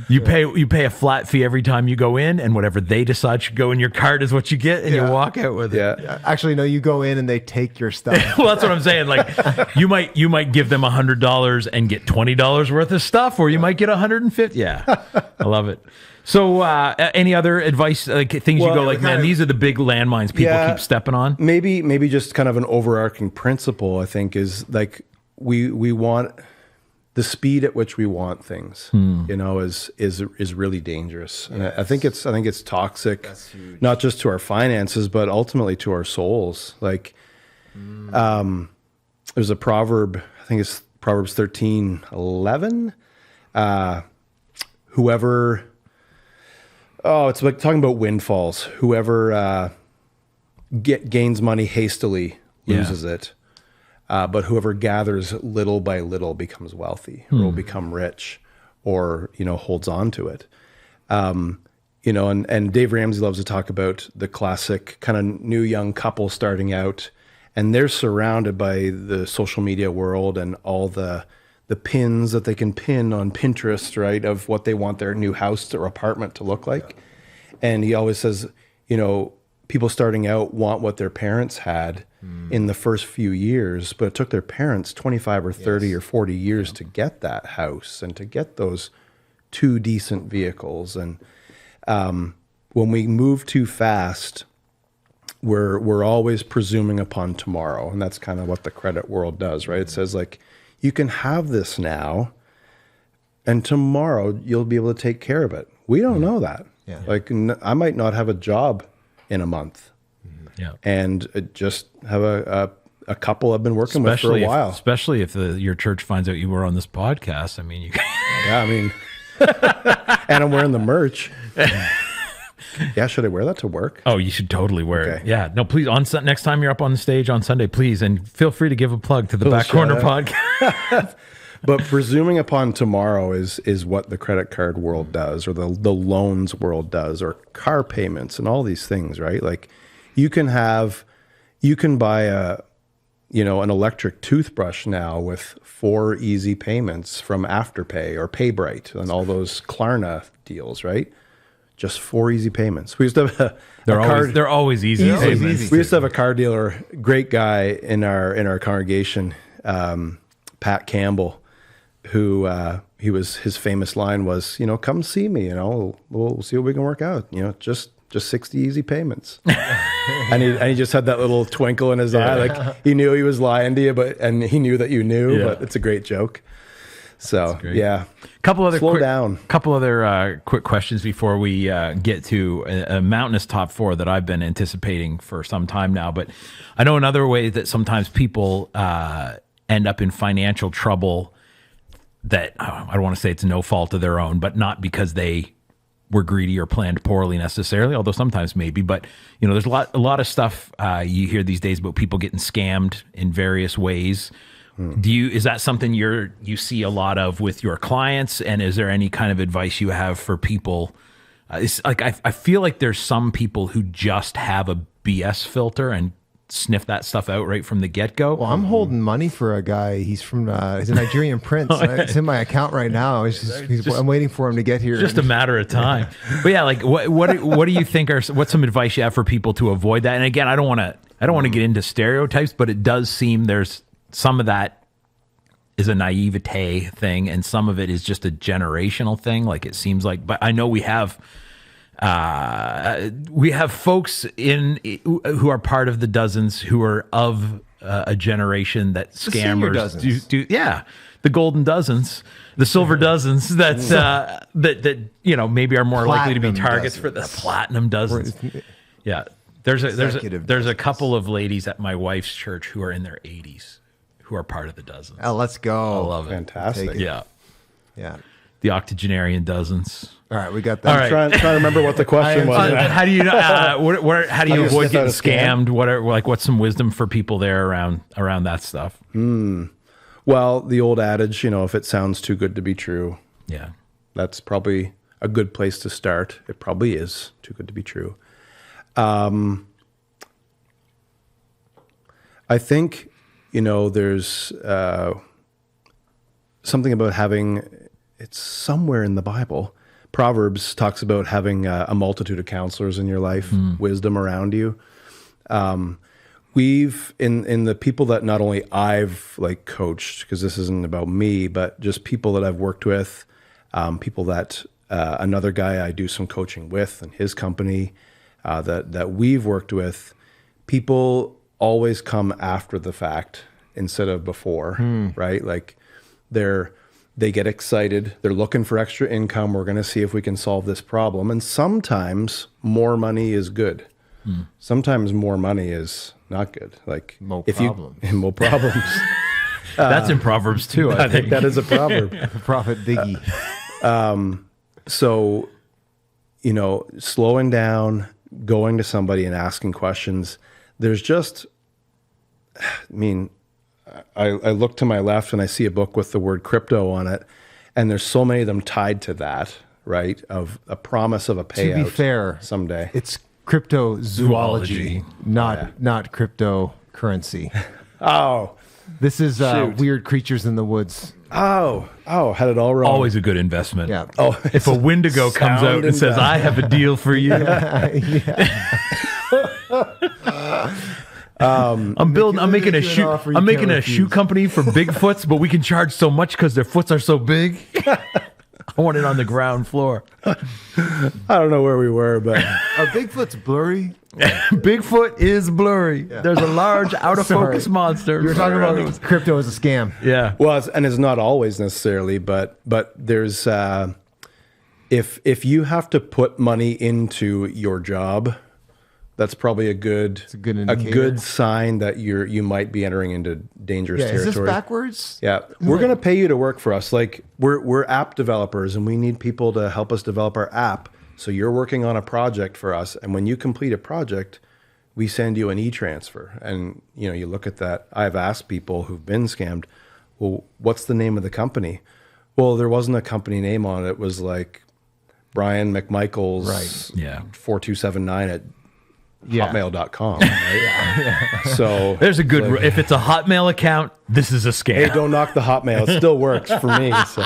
You pay a flat fee every time you go in, and whatever they decide should go in your cart is what you get, and you walk out with it. Yeah. Actually, no. You go in and they take your stuff. Well, that's what I'm saying. Like you might give them $100 and get $20 worth of stuff, or you might get $150. Yeah, I love it. So, any other advice, like things you Well, go like, man, these are the big landmines people keep stepping on? Maybe just kind of an overarching principle, I think, is like we want the speed at which we want things, is really dangerous. And I think it's toxic, not just to our finances, but ultimately to our souls. Like, there's a proverb, I think it's Proverbs 13:11. It's like talking about windfalls. Whoever gains money hastily loses it. But whoever gathers little by little becomes wealthy, or will become rich, or holds on to it. And Dave Ramsey loves to talk about the classic kind of new young couple starting out, and they're surrounded by the social media world and all the pins that they can pin on Pinterest, right, of what they want their new house or apartment to look like. And he always says, people starting out want what their parents had in the first few years, but it took their parents 25 or 30 or 40 years to get that house and to get those 2 decent vehicles. And when we move too fast, we're always presuming upon tomorrow. And that's kind of what the credit world does, right? It says, like, you can have this now, and tomorrow you'll be able to take care of it. We don't know that. Yeah. Like, I might not have a job in a month. Yeah. And just have a couple I've been working with for a while. Especially if your church finds out you were on this podcast. I mean, you and I'm wearing the merch. Yeah, should I wear that to work? Oh, you should totally wear it. Yeah. No, please, next time you're up on the stage on Sunday, please, and feel free to give a plug to the Back Corner podcast. But presuming upon tomorrow is what the credit card world does, or the loans world does, or car payments and all these things, right? Like, you can buy an electric toothbrush now with 4 easy payments from Afterpay or PayBright and all those Klarna deals, right? Just 4 easy payments. We used to have they're always easy. We used to have a car dealer, great guy in our congregation, Pat Campbell, who his famous line was, come see me, we'll see what we can work out, just 60 easy payments. and he just had that little twinkle in his eye, like he knew he was lying to you, and he knew that you knew, but it's a great joke. So yeah, couple other quick questions before we get to a mountainous top 4 that I've been anticipating for some time now. But I know another way that sometimes people end up in financial trouble that I don't want to say it's no fault of their own, but not because they were greedy or planned poorly necessarily, although sometimes maybe. But there's a lot of stuff you hear these days about people getting scammed in various ways. Is that something you see a lot of with your clients? And is there any kind of advice you have for people? It's like, I feel like there's some people who just have a BS filter and sniff that stuff out right from the get-go. Well, I'm holding money for a guy. He's from he's a Nigerian prince. It's in my account right now. I'm waiting for him to get here. Just a matter of time. But yeah, like what do you think what's some advice you have for people to avoid that? And again, I don't want to get into stereotypes, but it does seem there's some of that is a naivete thing, and some of it is just a generational thing. Like, it seems like, but I know we have folks who are part of the dozens who are of a generation that scammers do. Yeah, the golden dozens, the silver dozens that maybe are more likely to be targets for the platinum dozens. Yeah, there's a couple of ladies at my wife's church who are in their 80s who are part of the dozens. Oh, let's go! I love it. Fantastic. Yeah. The octogenarian dozens. All right, we got that. All right. Trying to remember what the question was. How do you how do you avoid getting scammed? What's some wisdom for people there around that stuff? Well, the old adage, if it sounds too good to be true, that's probably a good place to start. It probably is too good to be true. I think there's something about having. It's somewhere in the Bible. Proverbs talks about having a multitude of counselors in your life, wisdom around you. We've in the people that not only I've coached, because this isn't about me, but just people that I've worked with, people that another guy I do some coaching with and his company that we've worked with, people always come after the fact instead of before, right? Like they get excited. They're looking for extra income. We're going to see if we can solve this problem. And sometimes more money is good. Sometimes more money is not good. Like More if problems. more problems. That's in Proverbs too. I think that is a proverb. Prophet Biggie. So, slowing down, going to somebody and asking questions. There's just, I look to my left and I see a book with the word crypto on it, and there's so many of them tied to that, right? Of a promise of a payout. To be fair, someday. it's cryptozoology, not cryptocurrency. Oh, This is Shoot. weird creatures in the woods. had it all wrong. Always a good investment. Yeah. Oh, If a Wendigo comes out and says, "I have a deal for you," I'm making a an shoe. offer you I'm making can't a shoe refuse. company for Bigfoots, but we can charge so much because their foots are so big. I want it on the ground floor. I don't know where we were, but Bigfoot's blurry. Bigfoot is blurry. There's a large out of focus Sorry. monster. You were talking about crypto as a scam. yeah. and it's not always necessarily, but there's if you have to put money into your job, that's probably a good good indicator. sign that you might be entering into dangerous Yeah, is territory. this backwards? Yeah, we're going to pay you to work for us. Like we're app developers, and we need people to help us develop our app. So you're working on a project for us, and when you complete a project, we send you an e-transfer. And you look at that. I've asked people who've been scammed, well, what's the name of the company? Well, there wasn't a company name on it. It was like Brian McMichael's Right. Yeah. 4279 at Yeah. hotmail.com. Right? So There's a good. If it's a Hotmail account, this is a scam. hey, don't knock the Hotmail. It still works for me. So.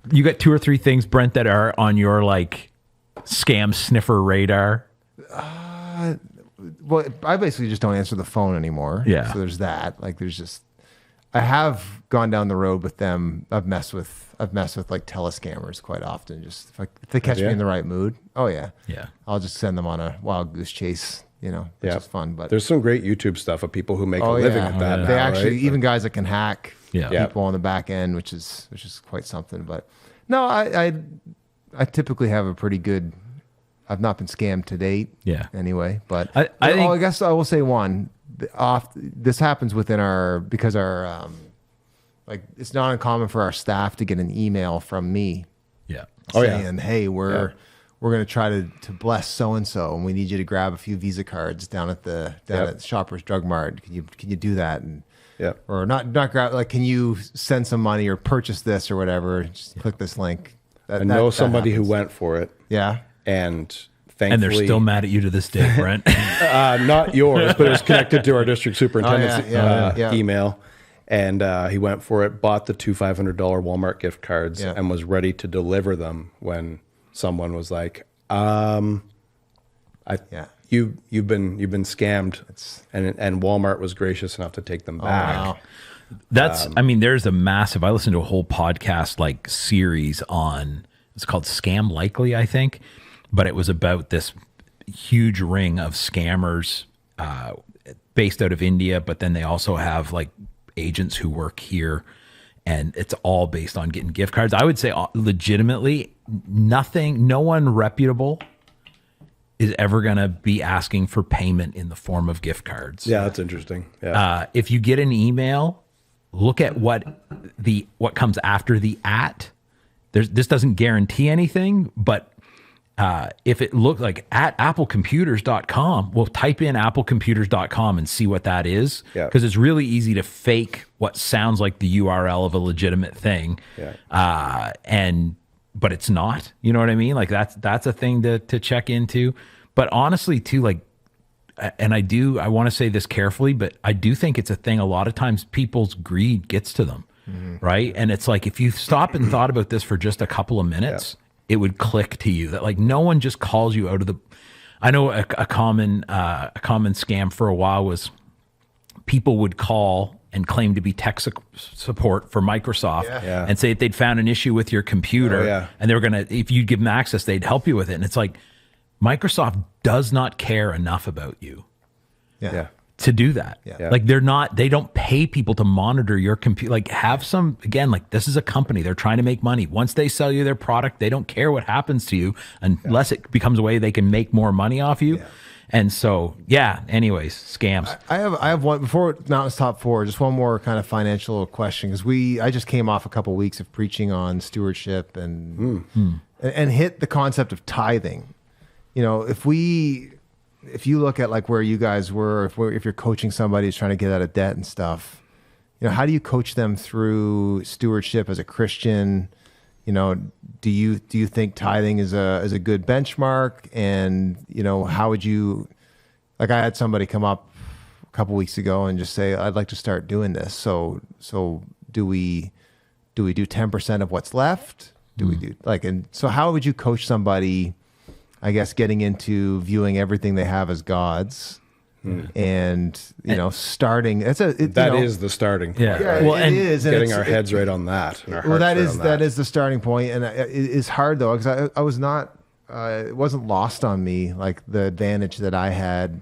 You got 2 or 3 things, Brent, that are on your like scam sniffer radar. Well, I basically just don't answer the phone anymore. Yeah. So there's that. Like, I have gone down the road with them. I've messed with like telescammers quite often. Just if they catch me in the right mood. Oh yeah. Yeah. I'll just send them on a wild goose chase. Which is fun. But There's some great YouTube stuff of people who make a living at that. They now, actually right? even guys that can hack Yeah. people on the back end, which is quite something. But no, I typically have a pretty good. I've not been scammed to date. Yeah. Anyway, but I think- I guess I will say one. This happens within because our like it's not uncommon for our staff to get an email from me Yeah. saying, "Hey, we're going to try to bless so and so, and we need you to grab a few Visa cards down at Shoppers Drug Mart. Can you do that?" And or not grab, like, can you send some money or purchase this or whatever? Just click this link. I know somebody who happens. went for it, Yeah. and thankfully, And they're still mad at you to this day, Brent. not yours, but it was connected to our district superintendent's yeah. email. And he went for it, bought the 2 $500 Walmart gift cards, Yeah. and was ready to deliver them when someone was like, You've been scammed," and Walmart was gracious enough to take them back. Wow. That's, there's a massive, I listened to a whole podcast like series on, it's called Scam Likely, I think, but it was about this huge ring of scammers based out of India, but then they also have like agents who work here, and it's all based on getting gift cards. I would say legitimately no one reputable is ever going to be asking for payment in the form of gift cards. Yeah, that's interesting. Yeah. If you get an email, look at what comes after the @ This doesn't guarantee anything, but if it looked like at applecomputers.com, well, type in applecomputers.com and see what that is. Yeah. Because it's really easy to fake what sounds like the URL of a legitimate thing. Yeah. But it's not. You know what I mean? Like that's a thing to check into. But honestly, too, like, and I want to say this carefully, but I do think it's a thing. A lot of times people's greed gets to them, right? And it's like, if you stop and thought about this for just a couple of minutes, it would click to you that like no one just calls you out of the. I know a common scam for a while was people would call and claim to be tech support for Microsoft Yeah. and say that they'd found an issue with your computer Oh, yeah. and they were going to, if you give them access, they'd help you with it. And it's like, Microsoft does not care enough about you Yeah. to do that. Yeah. Like they don't pay people to monitor your computer. Like have some, again, like this is a company. They're trying to make money. Once they sell you their product, they don't care what happens to you unless it becomes a way they can make more money off you. Yeah. And so, anyways, scams. I have one before Mountain's top four. Just one more kind of financial question because I just came off a couple weeks of preaching on stewardship and hit the concept of tithing. You know, if you look at like where you guys were, if you're coaching somebody who's trying to get out of debt and stuff, you know, how do you coach them through stewardship as a Christian? You know, do you think tithing is a good benchmark? And you know, how would you? Like, I had somebody come up a couple weeks ago and just say, "I'd like to start doing this." So do we do 10% of what's left? Do we do like? And so, how would you coach somebody? I guess getting into viewing everything they have as God's, and you know, starting. That Is the starting point. Yeah. Right? Well, and it is, and Getting our heads right on that. And our well, hearts right on that is the starting point, and it's hard though because I was not. It wasn't lost on me like the advantage that I had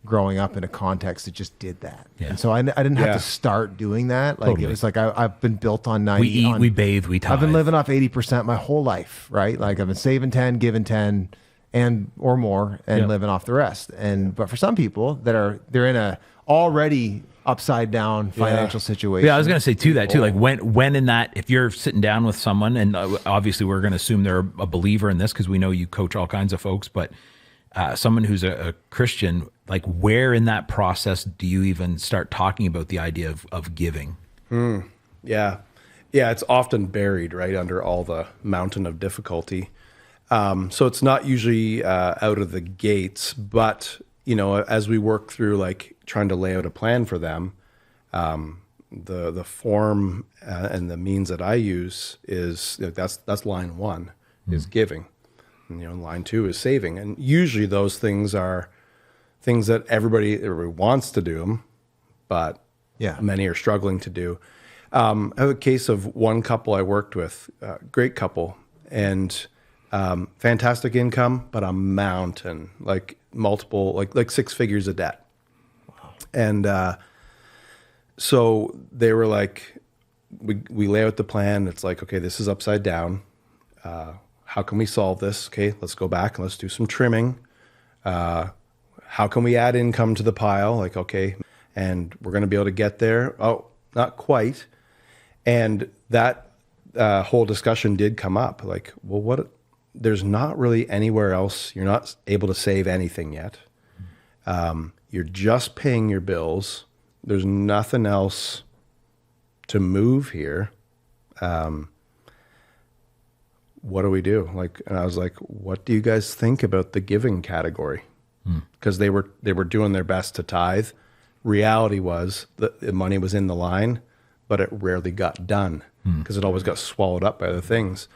growing up in a context that just did that. Yeah. And so I didn't have Yeah. to start doing that. Like Totally. it was like I've been built on 90. We eat, we bathe, we tithe. I've been living off 80% my whole life, right? Like I've been saving 10, giving 10 and or more and Yeah. living off the rest. But for some people they're in a already upside down financial situation. Yeah, I was going to say to that too. Like when in that, if you're sitting down with someone, and obviously we're going to assume they're a believer in this because we know you coach all kinds of folks, but someone who's a Christian, like where in that process do you even start talking about the idea of giving? Yeah. Yeah, it's often buried right under all the mountain of difficulty. So it's not usually out of the gates, but you know, as we work through like trying to lay out a plan for them, the form and the means that I use is that's line one is giving, and, you know, line two is saving, and usually those things are things that everybody wants to do them, but many are struggling to do. I have a case of one couple I worked with, great couple, and fantastic income, but a mountain, like multiple, like 6 figures of debt. Wow. And so they were like, we lay out the plan. It's like, okay, this is upside down. How can we solve this? Okay, let's go back and let's do some trimming. How can we add income to the pile? Like, okay, and we're going to be able to get there. Oh, not quite. And that whole discussion did come up. Like, well, there's not really anywhere else. You're not able to save anything yet. You're just paying your bills. There's nothing else to move here. What do we do? Like, and I was like, what do you guys think about the giving category? Because they were doing their best to tithe. Reality was that the money was in the line, but it rarely got done because it always got swallowed up by other things.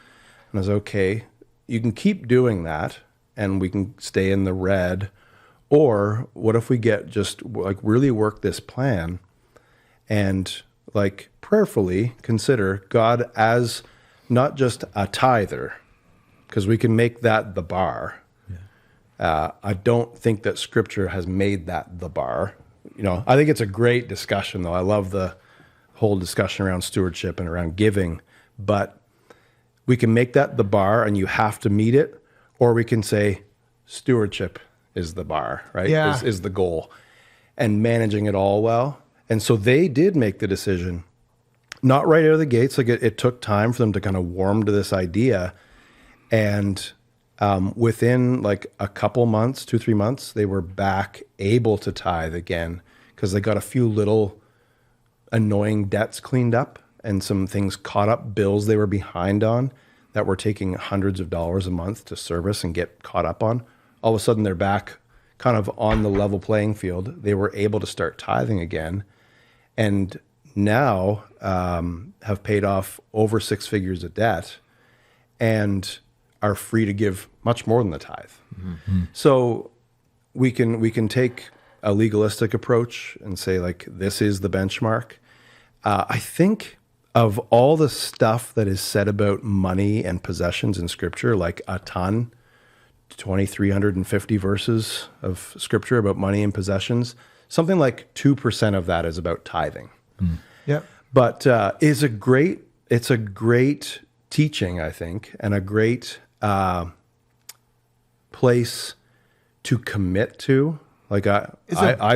And I was okay. You can keep doing that and we can stay in the red. Or what if we get just like really work this plan and like prayerfully consider God as not just a tither, because we can make that the bar. I don't think that Scripture has made that the bar. You know, I think it's a great discussion though. I love the whole discussion around stewardship and around giving, but we can make that the bar and you have to meet it, or we can say stewardship is the bar, right? Yeah. Is the goal, and managing it all well. And so they did make the decision, not right out of the gates. Like it took time for them to kind of warm to this idea. And within like a couple months, 2-3 months, they were back able to tithe again because they got a few little annoying debts cleaned up and some things caught up, bills they were behind on that were taking hundreds of dollars a month to service and get caught up on. All of a sudden they're back kind of on the level playing field. They were able to start tithing again, and now have paid off over 6 figures of debt and are free to give much more than the tithe. Mm-hmm. So we can take a legalistic approach and say like, this is the benchmark. I think of all the stuff that is said about money and possessions in Scripture, like a ton, 2,350 verses of Scripture about money and possessions, something like 2% of that is about tithing. Yep. But it's a great teaching, I think, and a great place to commit to. Like I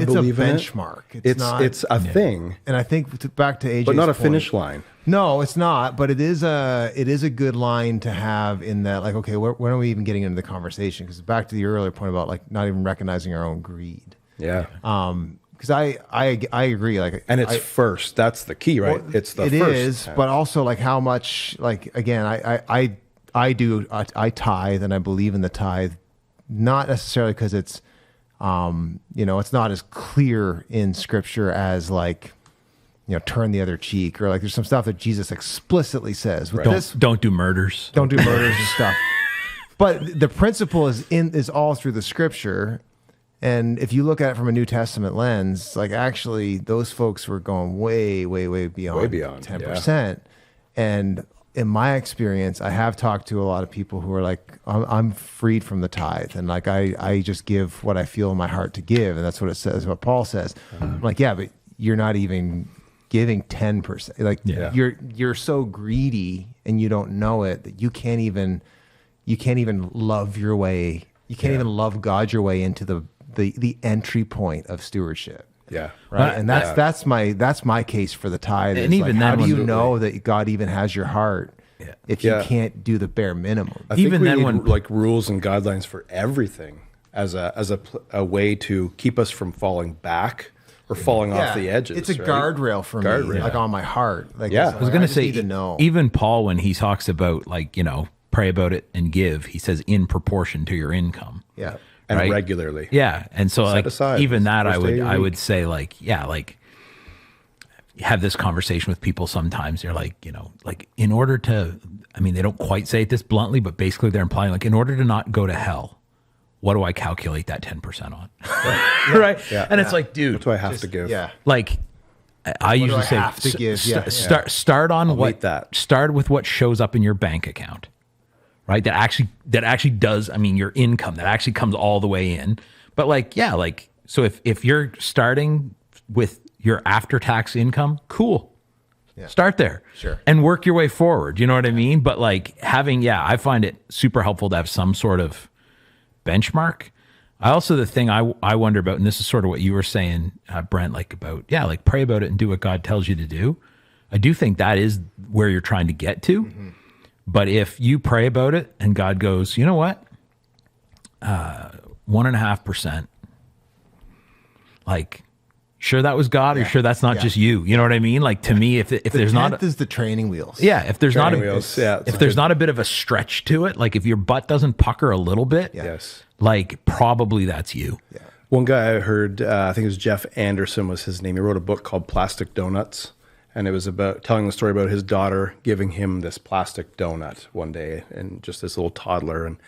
believe in benchmark. it. It's a thing, and I think back to AJ's but not a point, finish line. No, it's not. But it is a good line to have in that. Like, okay, when are we even getting into the conversation? Because back to the earlier point about like not even recognizing our own greed. Yeah. Because I agree. Like, And it's first. That's the key, right? well, It's the it first. is, but also like how much. Like again, I tithe and I believe in the tithe, not necessarily because it's. It's not as clear in Scripture as like, turn the other cheek, or like there's some stuff that Jesus explicitly says. With this, Don't do murders. don't do murders and stuff. But the principle is all through the Scripture, and if you look at it from a New Testament lens, like actually those folks were going way, way, way beyond, Way beyond, 10%. And in my experience, I have talked to a lot of people who are like, I'm freed from the tithe. And like, I just give what I feel in my heart to give. And that's what it says, what Paul says. I'm like, yeah, but you're not even giving 10%. Like you're so greedy and you don't know it that you can't even love your way. You can't even love God your way into the entry point of stewardship. Yeah. Right. And that's my case for the tithe. And even how then do you when- know that God even has your heart if you can't do the bare minimum? I think Even we then need, when- like rules and guidelines for everything as a way to keep us from falling back or falling off the edges. It's a right? guardrail for me, Guardrail. like on my heart. Like, Yeah. it's I I was like, going to just say, need to know. even Paul, when he talks about like, pray about it and give, he says in proportion to your income. yeah. And right? regularly. Yeah. And so Set like, aside even that first day of the I week. would say like, like have this conversation with people sometimes. They're like, like in order to, I mean, they don't quite say it this bluntly, but basically they're implying like, in order to not go to hell, what do I calculate that 10% on? Right. Yeah. And it's like, dude, What do I have to give? Yeah. like I do usually I say have to give? Yeah. start on meet what that. start with what shows up in your bank account, right? That actually does, I mean, your income that actually comes all the way in. But like, so if you're starting with your after-tax income, cool. Start there. Sure. And work your way forward. You know what I mean? But like I find it super helpful to have some sort of benchmark. The thing I wonder about, and this is sort of what you were saying, Brent, like about, like pray about it and do what God tells you to do. I do think that is where you're trying to get to. Mm-hmm. But if you pray about it and God goes, you know what? 1.5%, like, sure that was God, or sure that's not just you. You know what I mean? Like to me, if there's not, is the training wheels. if there's not Training wheels, if there's not a bit of a stretch to it, like if your butt doesn't pucker a little bit, Yes. like probably that's you. Yeah. One guy I heard, I think it was Jeff Anderson was his name. He wrote a book called Plastic Donuts. And it was about telling the story about his daughter giving him this plastic donut one day, and just this little toddler. And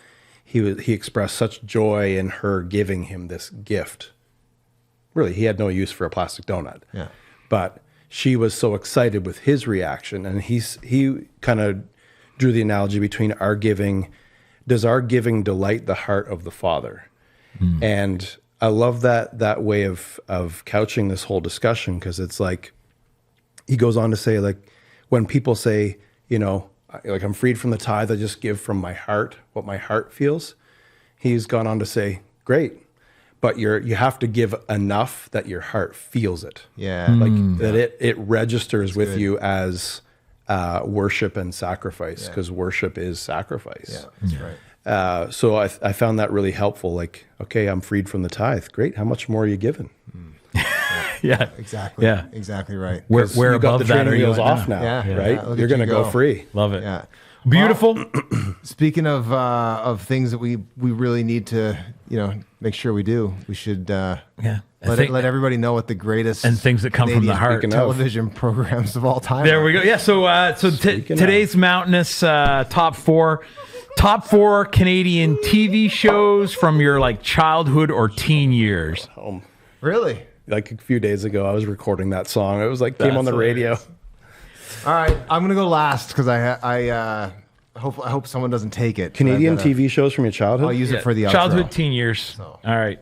he expressed such joy in her giving him this gift. Really, he had no use for a plastic donut. Yeah. But she was so excited with his reaction. And he kind of drew the analogy between our giving. Does our giving delight the heart of the Father? And I love that way of couching this whole discussion, because it's like, he goes on to say, like, when people say, like, I'm freed from the tithe, I just give from my heart, what my heart feels. He's gone on to say, great, but you have to give enough that your heart feels it. Yeah. Like that it registers with you as worship and sacrifice, because worship is sacrifice. Yeah, that's right. So I found that really helpful. Like, okay, I'm freed from the tithe. Great. How much more are you giving? Yeah. Exactly. Yeah. Exactly right. Where You got above the that training are you wheels at off now? now, Yeah. right? Yeah, look You're at going to you go go. free. Love it. Yeah. Beautiful. Speaking of things that we really need to, make sure we do, we should let everybody know what the greatest And things that come from the Canadian heart. Speaking of. television programs of all time There are. we go. Yeah. So today's Mountainous top four Canadian TV shows from your like childhood or teen years. Really? like a few days ago. I was recording that song. It was like came That's on the radio. All right, I'm gonna go last because I hope someone doesn't take it. Canadian TV shows from your childhood. I'll use it for the outro. childhood, teen years. All right.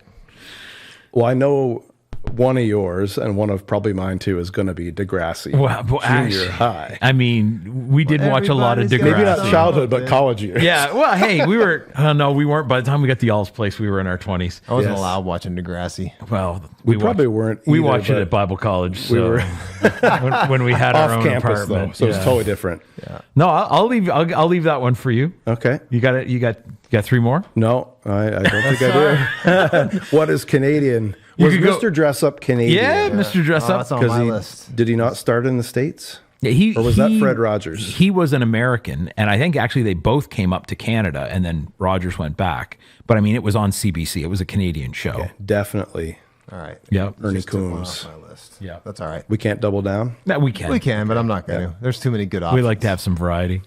Well, I know one of yours and one of probably mine too is going to be Degrassi. Well, Junior high. I mean, we did watch a lot of everybody's got Degrassi. Maybe not childhood, but college years. Yeah. Well, hey, we were. No, we weren't. By the time we got to y'all's place, we were in our 20s. I wasn't Yes. allowed watching Degrassi. Well, We probably weren't We either, watched it but at Bible college. So we were when we had our off own campus apartment. though, so it's Yeah. totally different. No, I'll leave. I'll leave that one for you. Okay. You got it. You got 3 more. No, I don't think I do. What is Canadian? You Was could go- Mr. Dress Up Canadian? Yeah, Mr. Dress Up. That's on my he list. did he not start in the States? Yeah, Or was that Fred Rogers? He was an American, and I think actually they both came up to Canada, and then Rogers went back. But I mean, it was on CBC. It was a Canadian show. Definitely. All right. Yep. Ernie Just took one Coombs. off my list. Yeah. That's all right. We can't double down. No, we can. We can, but I'm not going to. There's too many good options. We like to have some variety.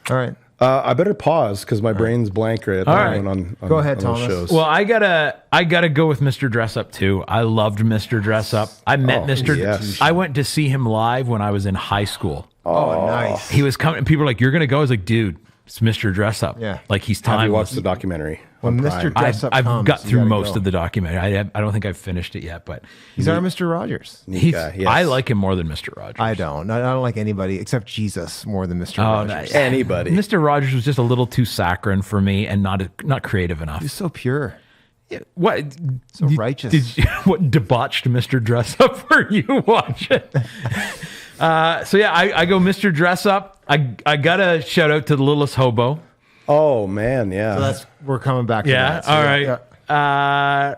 All right. I better pause because my brain's blank right at the All right. moment on Go ahead, on those Thomas. shows. Well, I gotta go with Mr. Dress Up too. I loved Mr. Dress Up. I met Mr. yes. I went to see him live when I was in high school. Oh, nice. He was coming. People were like, "You're gonna go?" I was like, "Dude, it's Mr. Dress Up." Yeah. Like he's have timeless. you watched the documentary? When on Mr. Prime? Dress Up I've comes, got you through gotta most go. of the documentary. I don't think I've finished it yet, but He's our Mr. Rogers. he's. guy, yes. I like him more than Mr. Rogers. I don't like anybody except Jesus more than Mr. Oh, Rogers. nice. Anybody. Mr. Rogers was just a little too saccharine for me and not creative enough. He's so pure. What? So righteous. What debauched Mr. Dress Up were you watching? So yeah, I go Mr. Dress Up. I gotta shout out to the Littlest Hobo. Oh man, yeah. We're coming back to Yeah. that. So All right. yeah.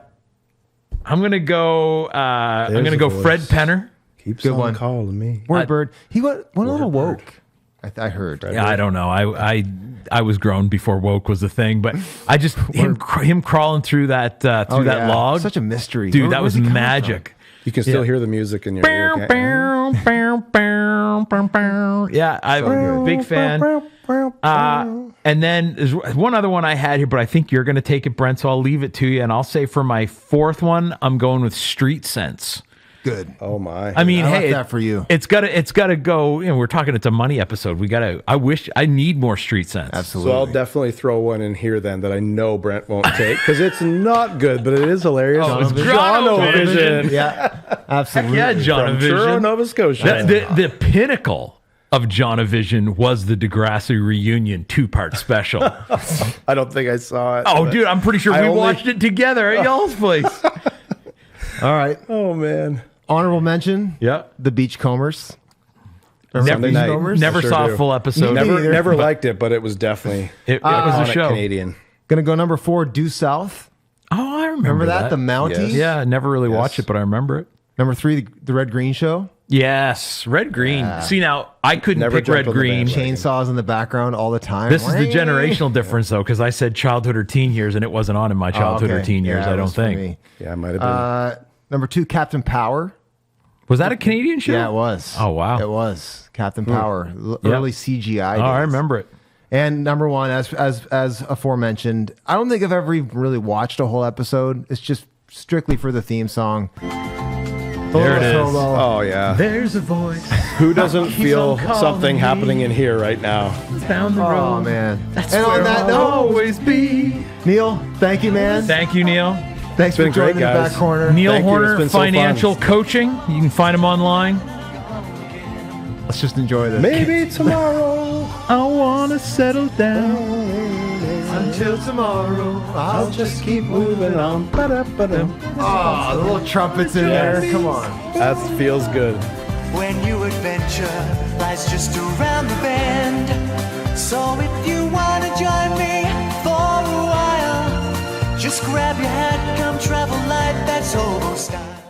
I'm gonna go. I'm gonna a go voice. Fred Penner. Keeps Good on one. calling me. Word bird. He went a little woke. I heard. Yeah, I don't know. I was grown before woke was a thing, but I just him crawling through that that log. Such a mystery. Dude, Where- that where's was he coming magic. You can still hear the music in your ear. Yeah, I'm a big fan. And then there's one other one I had here, but I think you're going to take it, Brent, so I'll leave it to you. And I'll say for my fourth one, I'm going with Street Sense. Good. Oh my. I mean, I like hey, that for you. It's gotta go. You know, we're talking. It's a money episode. I need more Street Sense. Absolutely. So I'll definitely throw one in here then that I know Brent won't take because it's not good, but it is hilarious. Oh, it's Jono-vision. Yeah, absolutely. Yeah, From Jono-vision. Truro, Nova Scotia. The pinnacle of Jono-vision was the Degrassi reunion 2-part special. I don't think I saw it. Oh, but- dude, I'm pretty sure I we only- watched it together at y'all's place. All right. Oh man. Honorable mention. Yeah. The Beachcombers. Sunday night. Never Sure saw do. a full episode. Never- Never liked it, but it was definitely It was a iconic show. Canadian. Gonna go number 4. Due South. Oh, I Remember that? The Mounties. Yes. Yeah, I never really watched it, but I remember it. Number 3. The Red Green Show. Yes, Red Green. See, now I couldn't Never pick Red jumped on the Green. bandwagon. Chainsaws in the background all the time. This is the generational difference, though, because I said childhood or teen years, and it wasn't on in my childhood or teen years. Yeah, I it don't was for think. me. Yeah, it might have been. Number 2. Captain Power. Was that a Canadian show? Yeah, it was. Oh, wow. It was Captain Power. Yeah. Early CGI. Oh, I days. remember it. And number 1, as aforementioned, I don't think I've ever even really watched a whole episode. It's just strictly for the theme song. There it is. Oh yeah. There's a voice Who doesn't feel on calling something me. happening in here right now? down the road. Oh man! And Where on that I'll note, always be. Neil, thank you, man. Thank you, Neil. Thanks for been great, joining the guys. back corner. Neil Thank you. It's Horner been so fun. Financial Coaching. You can find him online. Let's just enjoy this. Maybe tomorrow. I want to settle down. Until tomorrow, I'll just keep Moving on. Ba-da-ba-dum. Oh, the little trumpets in there. Come on. That feels good. When new adventure lies just around the bend. So if you wanna join me for a while, just grab your hat, come travel light, that's old style.